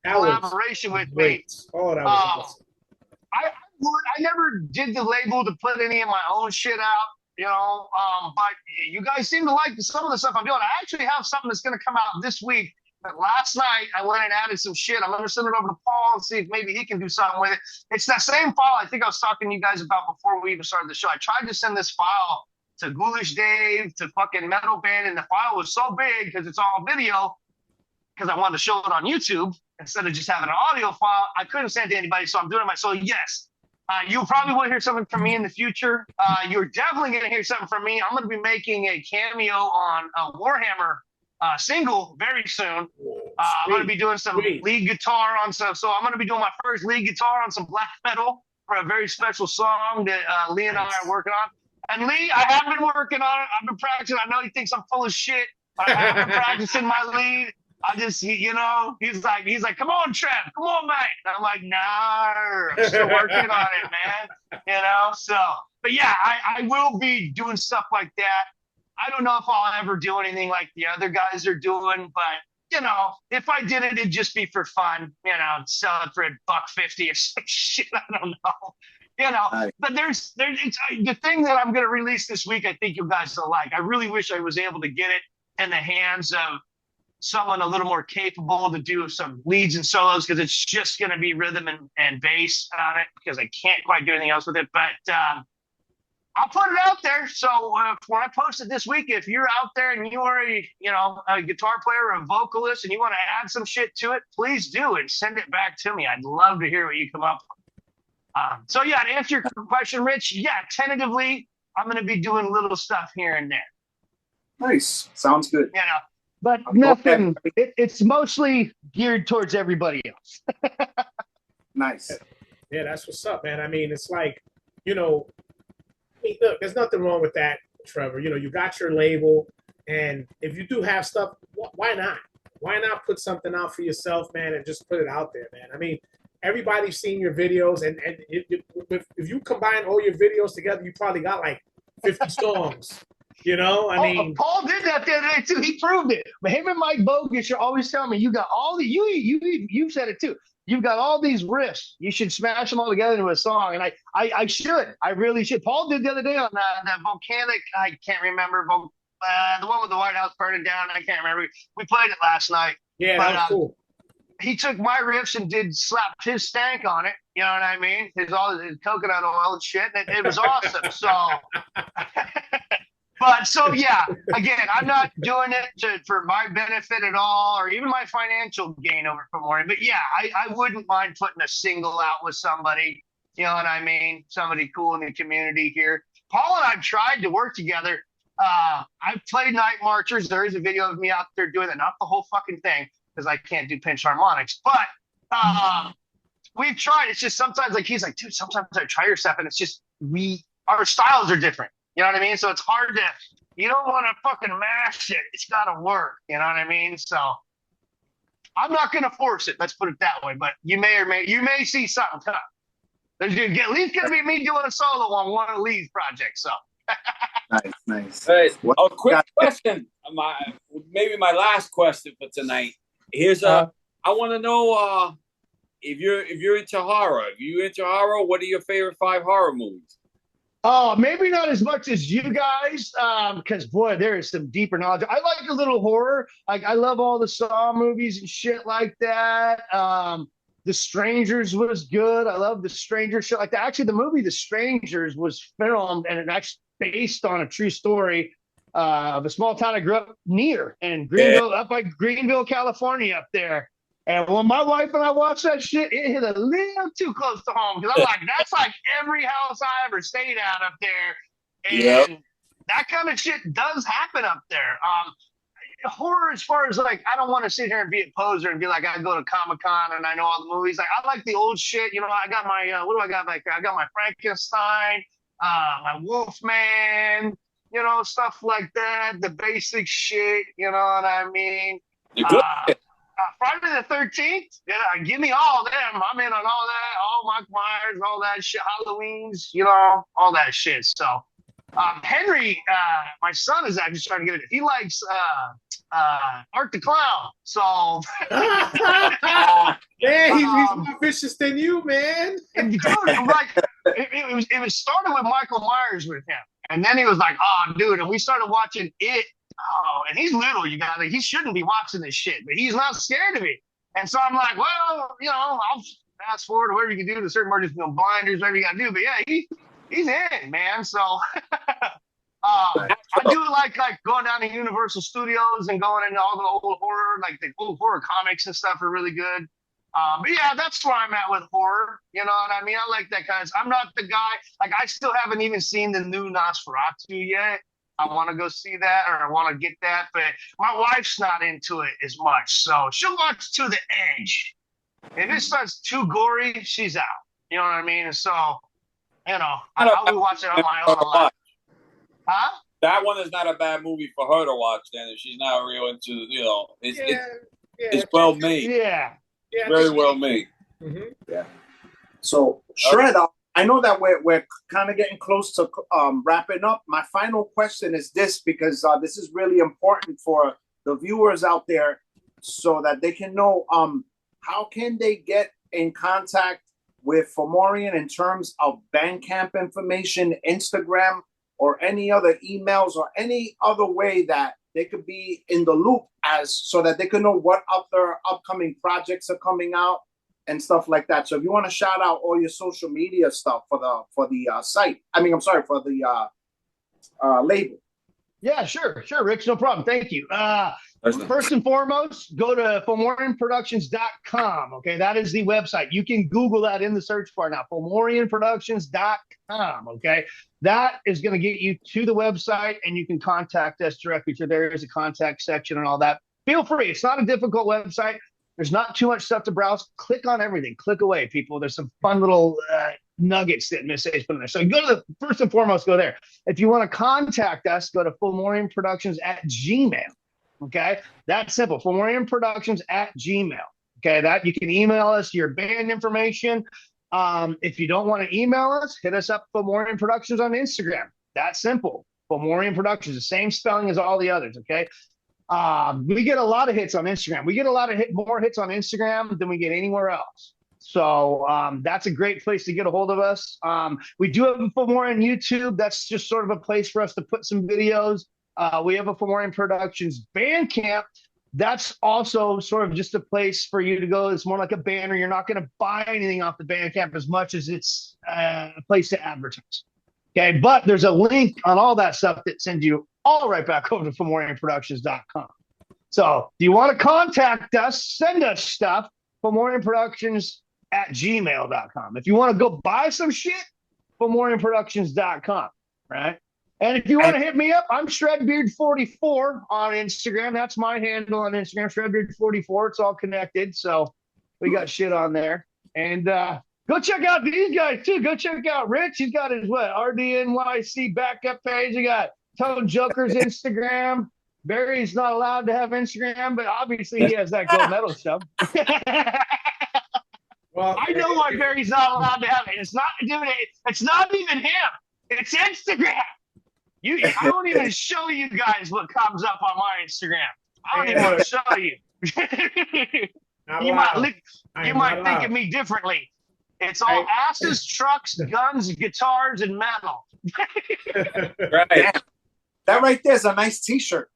collaboration with me. Oh, that was awesome. I never did the label to put any of my own shit out, but you guys seem to like some of the stuff I'm doing. I actually have something that's going to come out this week. But last night, I went and added some shit. I'm going to send it over to Paul and see if maybe he can do something with it. It's that same file I think I was talking to you guys about before we even started the show. I tried to send this file to Ghoulish Dave, to fucking Metal Band, and the file was so big because it's all video, because I wanted to show it on YouTube instead of just having an audio file. I couldn't send it to anybody, so I'm doing it myself. So yes, you probably will hear something from me in the future. You're definitely going to hear something from me. I'm going to be making a cameo on Warhammer single very soon. I'm going to be doing some lead guitar on some. So I'm going to be doing my first lead guitar on some black metal for a very special song that Lee and I are working on. And Lee, I have been working on it. I've been practicing. I know he thinks I'm full of shit, but I have been practicing my lead. I just, he's like, come on, Trev, come on, mate. And I'm like, nah, I'm still working on it, man. So, but yeah, I will be doing stuff like that. I don't know if I'll ever do anything like the other guys are doing, but if I did it, it'd just be for fun, sell it for $1.50 or some shit. I don't know, but there's it's the thing that I'm going to release this week. I think you guys will like. I really wish I was able to get it in the hands of someone a little more capable to do some leads and solos, because it's just going to be rhythm and bass on it, because I can't quite do anything else with it. But I'll put it out there. So when I post it this week, if you're out there and you are a guitar player or a vocalist and you want to add some shit to it, please do and send it back to me. I'd love to hear what you come up with. So yeah, to answer your question, Rich, tentatively, I'm going to be doing little stuff here and there. Nice. Sounds good. But nothing. It's mostly geared towards everybody else. Nice. Yeah, that's what's up, man. I mean, it's like, look, there's nothing wrong with that, Trevor. You got your label, and if you do have stuff, why not? Why not put something out for yourself, man, and just put it out there, man? I mean, everybody's seen your videos, and if you combine all your videos together, you probably got like 50 songs. You know, I mean, Paul did that the other day too. He proved it. But him and Mike Bogus are always telling me you got all the you said it too. You've got all these riffs. You should smash them all together into a song. And I should. I really should. Paul did the other day on that volcanic. I can't remember the one with the White House burning down. I can't remember. We played it last night. Yeah, that was cool. He took my riffs and slapped his stank on it. You know what I mean? His coconut oil and shit. And it was awesome. So. But so yeah, again, I'm not doing it for my benefit at all, or even my financial gain over from Warren. But yeah, I wouldn't mind putting a single out with somebody. You know what I mean? Somebody cool in the community here. Paul and I've tried to work together. I've played Night Marchers. There is a video of me out there doing it, not the whole fucking thing because I can't do pinch harmonics. But we've tried. It's just sometimes like he's like, dude, sometimes I try your stuff and it's just our styles are different. You know what I mean? So it's hard you don't want to fucking mash it. It's got to work. You know what I mean? So I'm not going to force it. Let's put it that way. But you may see something come. There's at least going to be me doing a solo on one of Lee's projects. So nice. Hey, a quick question. Maybe my last question for tonight. Here's I want to know if you're into horror. If you're into horror, what are your favorite 5 horror movies? Oh, maybe not as much as you guys, because boy, there is some deeper knowledge. I like a little horror. Like I love all the Saw movies and shit like that. The Strangers was good. I love the Stranger shit like that. Actually, the movie The Strangers was filmed and it actually based on a true story of a small town I grew up near in Greenville, up by Greenville, California, up there. And when my wife and I watched that shit, it hit a little too close to home because I'm like, that's like every house I ever stayed at up there. And that kind of shit does happen up there. Horror, as far as like, I don't want to sit here and be a poser and be like, I go to Comic-Con and I know all the movies. Like, I like the old shit. You know, I got my, what do I got back there? I got my Frankenstein, my Wolfman, you know, stuff like that. The basic shit, you know what I mean? You're good. Friday the 13th, give me all of them. I'm in on all that, all Mike Myers, all that shit, Halloween's, you know, all that shit. So, Henry, my son is actually starting to get it. He likes Art the Clown. So, yeah, he's more vicious than you, man. And dude, like, it was started with Michael Myers with him, and then he was like, "Oh, dude," and we started watching it. Oh, and he's little, you guys. Like, he shouldn't be watching this shit, but he's not scared of me. And so I'm like, well, you know, I'll fast forward or whatever you can do to certain emergency blinders, whatever you got to do. But yeah, he's in, man. So I do like going down to Universal Studios and going into all the old horror, like the old horror comics and stuff are really good. But yeah, that's where I'm at with horror. You know what I mean? I like that kind of stuff. I'm not the guy, like I still haven't even seen the new Nosferatu yet. I want to go see that, or I want to get that, but my wife's not into it as much. So she'll watch to the edge. If it starts too gory, she's out. You know what I mean? And so, you know, I'll be watching on my own a lot. Huh? That one is not a bad movie for her to watch then if she's not real into, you know, it's well made. Yeah. Very well made. Mm-hmm. Yeah. So, Shred, I know that we're kind of getting close to wrapping up. My final question is this, because this is really important for the viewers out there so that they can know how can they get in contact with Fomorian in terms of Bandcamp information, Instagram, or any other emails or any other way that they could be in the loop so that they can know what other upcoming projects are coming out and stuff like that. So if you want to shout out all your social media stuff for the site, for the label. Yeah, sure, Rich, no problem. Thank you. First and foremost, go to FomorianProductions.com. Okay, that is the website. You can Google that in the search bar now. FomorianProductions.com. Okay, that is going to get you to the website, and you can contact us directly. So there is a contact section and all that. Feel free. It's not a difficult website. There's not too much stuff to browse. Click on everything. Click away, people. There's some fun little nuggets that Miss A's put in there. So go to first and foremost, go there. If you want to contact us, go to FomorianProductions@gmail. Okay, that's simple. FomorianProductions@gmail. Okay, that you can email us your band information. If you don't want to email us, hit us up Fomorian Productions on Instagram. That simple. Fomorian Productions, the same spelling as all the others. Okay. We get a lot of hits on Instagram. We get a lot of more hits on Instagram than we get anywhere else. So that's a great place to get a hold of us. We do have a Fomorian YouTube. That's just sort of a place for us to put some videos. We have a Fomorian Productions Bandcamp. That's also sort of just a place for you to go. It's more like a banner. You're not going to buy anything off the Bandcamp as much as it's a place to advertise. Okay, but there's a link on all that stuff that sends you all right back over to FomorianProductions.com. So if you want to contact us, send us stuff, FomorianProductions@gmail.com. If you want to go buy some shit, FomorianProductions.com, right? And if you want to hit me up, I'm Shredbeard44 on Instagram. That's my handle on Instagram, Shredbeard44. It's all connected, so we got shit on there. And go check out these guys, too. Go check out Rich. He's got his, RDNYC backup page. You got Tone Joker's Instagram. Barry's not allowed to have Instagram, but obviously he has that gold medal stuff. Well, I know why Barry's not allowed to have it. It's not, dude, it's not even him. It's Instagram. I don't even show you guys what comes up on my Instagram. I don't even want to show you. You might think of me differently. It's all asses, trucks, guns, guitars, and metal. Right. That right there is a nice T-shirt.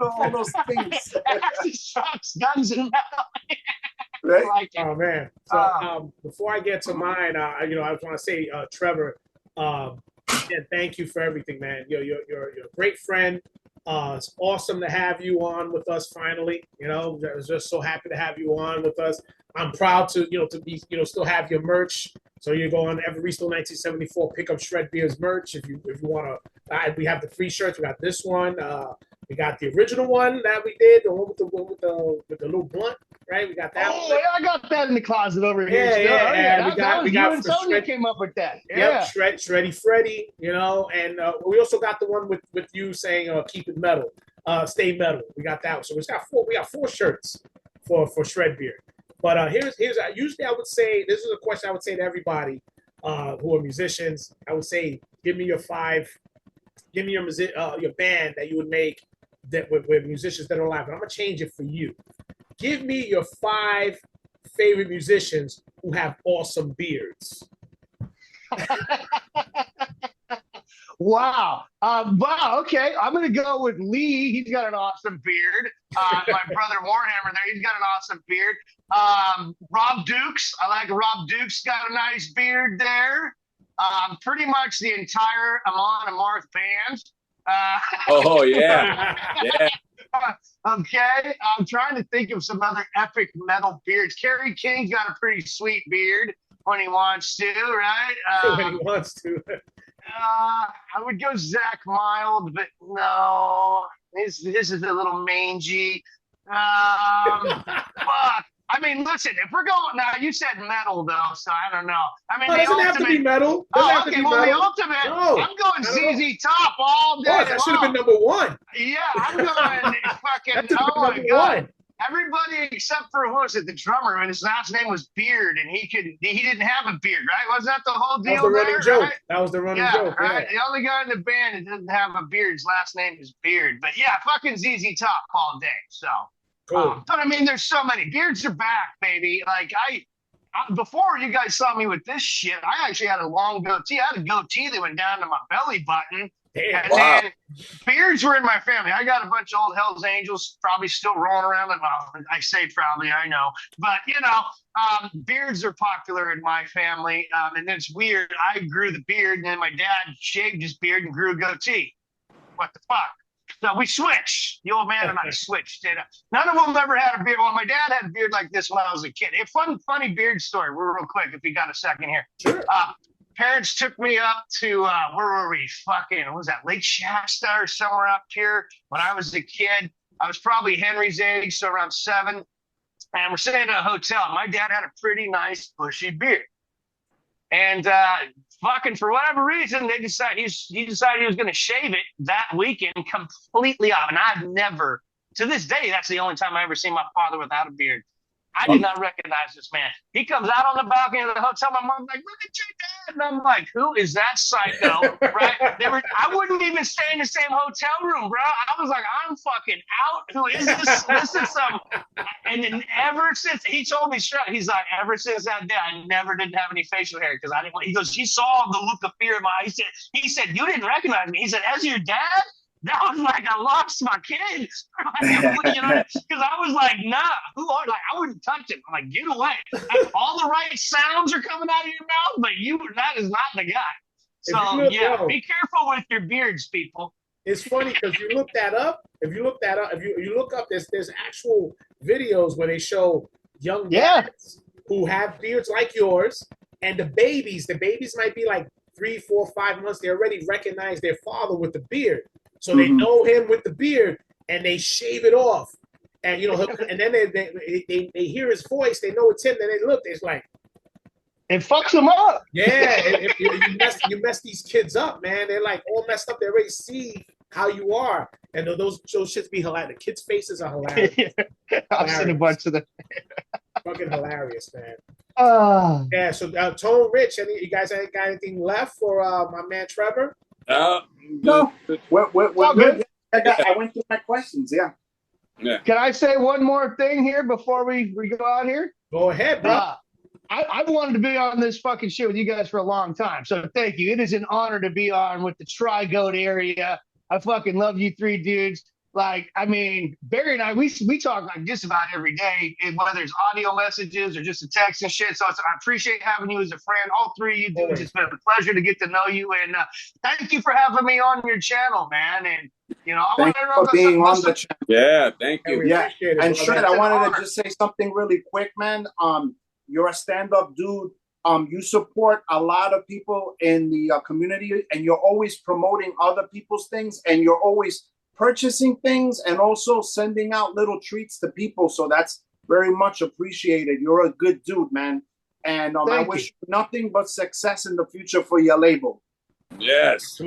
All those things. Asses, trucks, guns, and metal. Right? Like oh man! So before I get to mine, I just want to say, Trevor, again, thank you for everything, man. You're a great friend. It's awesome to have you on with us finally. I was just so happy to have you on with us. I'm proud to be still have your merch. So you go on Every Still 1974, pick up Shred Beer's merch if you want to. We have the free shirts. We got this one. We got the original one that we did, the one with the little blunt, right? We got that. Oh, yeah, I got that in the closet over here. Yeah. We got Tony came up with that. Yeah. Yep, Shreddy Freddy, and we also got the one with you saying keep it metal, stay metal. We got that one. So we got four shirts for Shred Beer. But here's usually I would say, this is a question I would say to everybody who are musicians. I would say, give me your band that you would make that with musicians that are alive. But I'm gonna change it for you. Give me your 5 favorite musicians who have awesome beards. Wow. Okay. I'm going to go with Lee. He's got an awesome beard. My brother Warhammer there, he's got an awesome beard. Rob Dukes. I like Rob Dukes, got a nice beard there. Pretty much the entire Amon Amarth band. Oh, yeah. Yeah. Okay. I'm trying to think of some other epic metal beards. Kerry King's got a pretty sweet beard when he wants to, right? When he wants to. I would go Zach Mild, but no, this is a little mangy. Fuck. I mean, listen, if we're going now, you said metal though, so I don't know. I mean, it doesn't have to be metal. Oh, okay. Well, the ultimate. No, I'm going ZZ Top all day. Oh, that should have been number 1. Yeah, I'm going fucking. Oh my god. Everybody except for the drummer, and his last name was Beard, and he didn't have a beard, right? Wasn't that the whole deal? That was the running joke. Right? That was the running joke. Right. Yeah. The only guy in the band that doesn't have a beard, his last name is Beard. But yeah, fucking ZZ Top all day. So, cool. But I mean, there's so many beards are back, baby. Like before you guys saw me with this shit, I actually had a long goatee. I had a goatee that went down to my belly button. Damn, and then beards were in my family. I got a bunch of old Hells Angels probably still rolling around. Well, I say probably, I know. But, beards are popular in my family. And it's weird. I grew the beard, and then my dad shaved his beard and grew a goatee. What the fuck? So we switched. The old man and I switched. None of them ever had a beard. Well, my dad had a beard like this when I was a kid. A funny beard story, real quick, if you got a second here. Sure. Parents took me up to, where were we? What was that, Lake Shasta or somewhere up here? When I was a kid, I was probably Henry's age, so around 7. And we're staying at a hotel. My dad had a pretty nice bushy beard. And for whatever reason, he decided he was going to shave it that weekend completely off. And I've never, to this day, that's the only time I ever seen my father without a beard. I did not recognize this man. He comes out on the balcony of the hotel. My mom's like, "Look at your dad," and I'm like, "Who is that psycho?" Right? I wouldn't even stay in the same hotel room, bro. I was like, "I'm fucking out. Who is this? This is some." And then ever since he told me straight, he's like, "Ever since that day, I never didn't have any facial hair because I didn't." He goes, "He saw the look of fear in my eyes." He said, "You didn't recognize me." He said, "As your dad." That was like I lost my kids, because I was like, "Nah, who are like I wouldn't touch him." I'm like, "Get away!" All the right sounds are coming out of your mouth, but that is not the guy. So yeah, be careful with your beards, people. It's funny because you look that up. If you look up, there's actual videos where they show young dads who have beards like yours, and the babies might be like 3, 4, 5 months. They already recognize their father with the beard. So they know him with the beard, and they shave it off, and and then they hear his voice, they know it's him, then they look, it's like it fucks them up. Yeah, you mess these kids up, man. They're like all messed up. They already see how you are, and those shits be hilarious. The kids' faces are hilarious. I've seen a bunch of them. Fucking hilarious, man. Yeah. So Tone, Rich, you guys ain't got anything left for my man Trevor? No, we're good. I went through my questions. Yeah. Can I say one more thing here before we go out here? Go ahead, bro. I've wanted to be on this fucking shit with you guys for a long time, so thank you. It is an honor to be on with the Tri-Goat area. I fucking love you three dudes. Like, I mean, Barry and I, we talk like just about every day, whether it's audio messages or just a text and shit. So I appreciate having you as a friend. All three of you dudes, it's been a pleasure to get to know you. And thank you for having me on your channel, man. And, I want to know for being on the channel. Yeah, thank you. Yeah, and Shred, I wanted to just say something really quick, man. You're a stand-up dude. You support a lot of people in the community, and you're always promoting other people's things, and you're always purchasing things and also sending out little treats to people. So that's very much appreciated. You're a good dude, man. And I wish you nothing but success in the future for your label. Yes,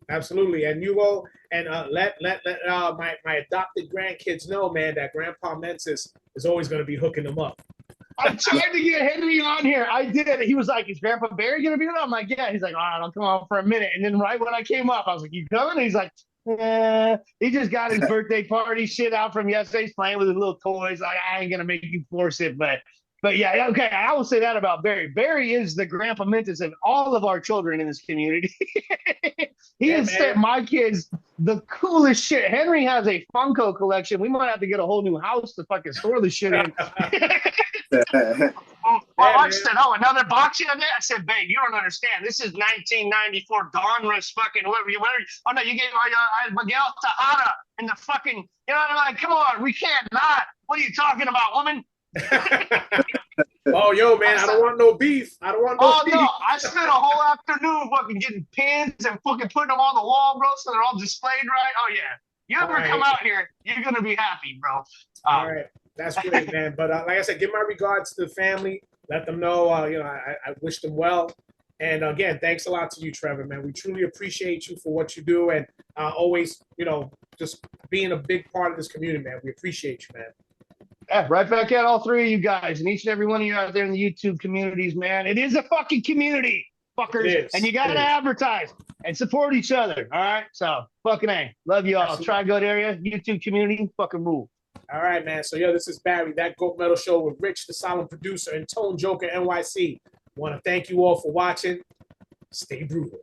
absolutely. And you will, and let my adopted grandkids know, man, that Grandpa Mensis is always going to be hooking them up. I tried to get Henry on here. I did. He was like, "Is Grandpa Barry going to be on?" I'm like, "Yeah." He's like, "All right, I'll come on for a minute." And then right when I came up, I was like, "You coming?" And he's like, he just got his birthday party shit out from yesterday. He's playing with his little toys. Like, I ain't gonna make you force it, but yeah, okay. I will say that about Barry. Barry is the Grandpa Mentis of all of our children in this community. He has sent my kids the coolest shit. Henry has a Funko collection. We might have to get a whole new house to fucking store the shit in. I said, another box in there? I said, "Babe, you don't understand. This is 1994 Donruss fucking whoever you were." "Oh no, you gave Miguel Tejada in the fucking, I'm like, come on, we can't not. What are you talking about, woman?" Oh, yo, man, I don't want no beef. I don't want no beef. No, I spent a whole afternoon fucking getting pins and fucking putting them on the wall, bro, so they're all displayed right. Oh, yeah. You ever come out here, you're going to be happy, bro. All right. That's great, man. But like I said, give my regards to the family. Let them know, I wish them well. And again, thanks a lot to you, Trevor, man. We truly appreciate you for what you do and always, just being a big part of this community, man. We appreciate you, man. Yeah, right back at all three of you guys and each and every one of you out there in the YouTube communities, man. It is a fucking community, fuckers. And you got to advertise and support each other, all right? So, fucking A. Love you all. Tri-Goat area, YouTube community, fucking rule. All right, man. So, this is Barry, that Goat Metal Show with Rich, the Silent Producer, and Tone Joker NYC. Want to thank you all for watching. Stay brutal.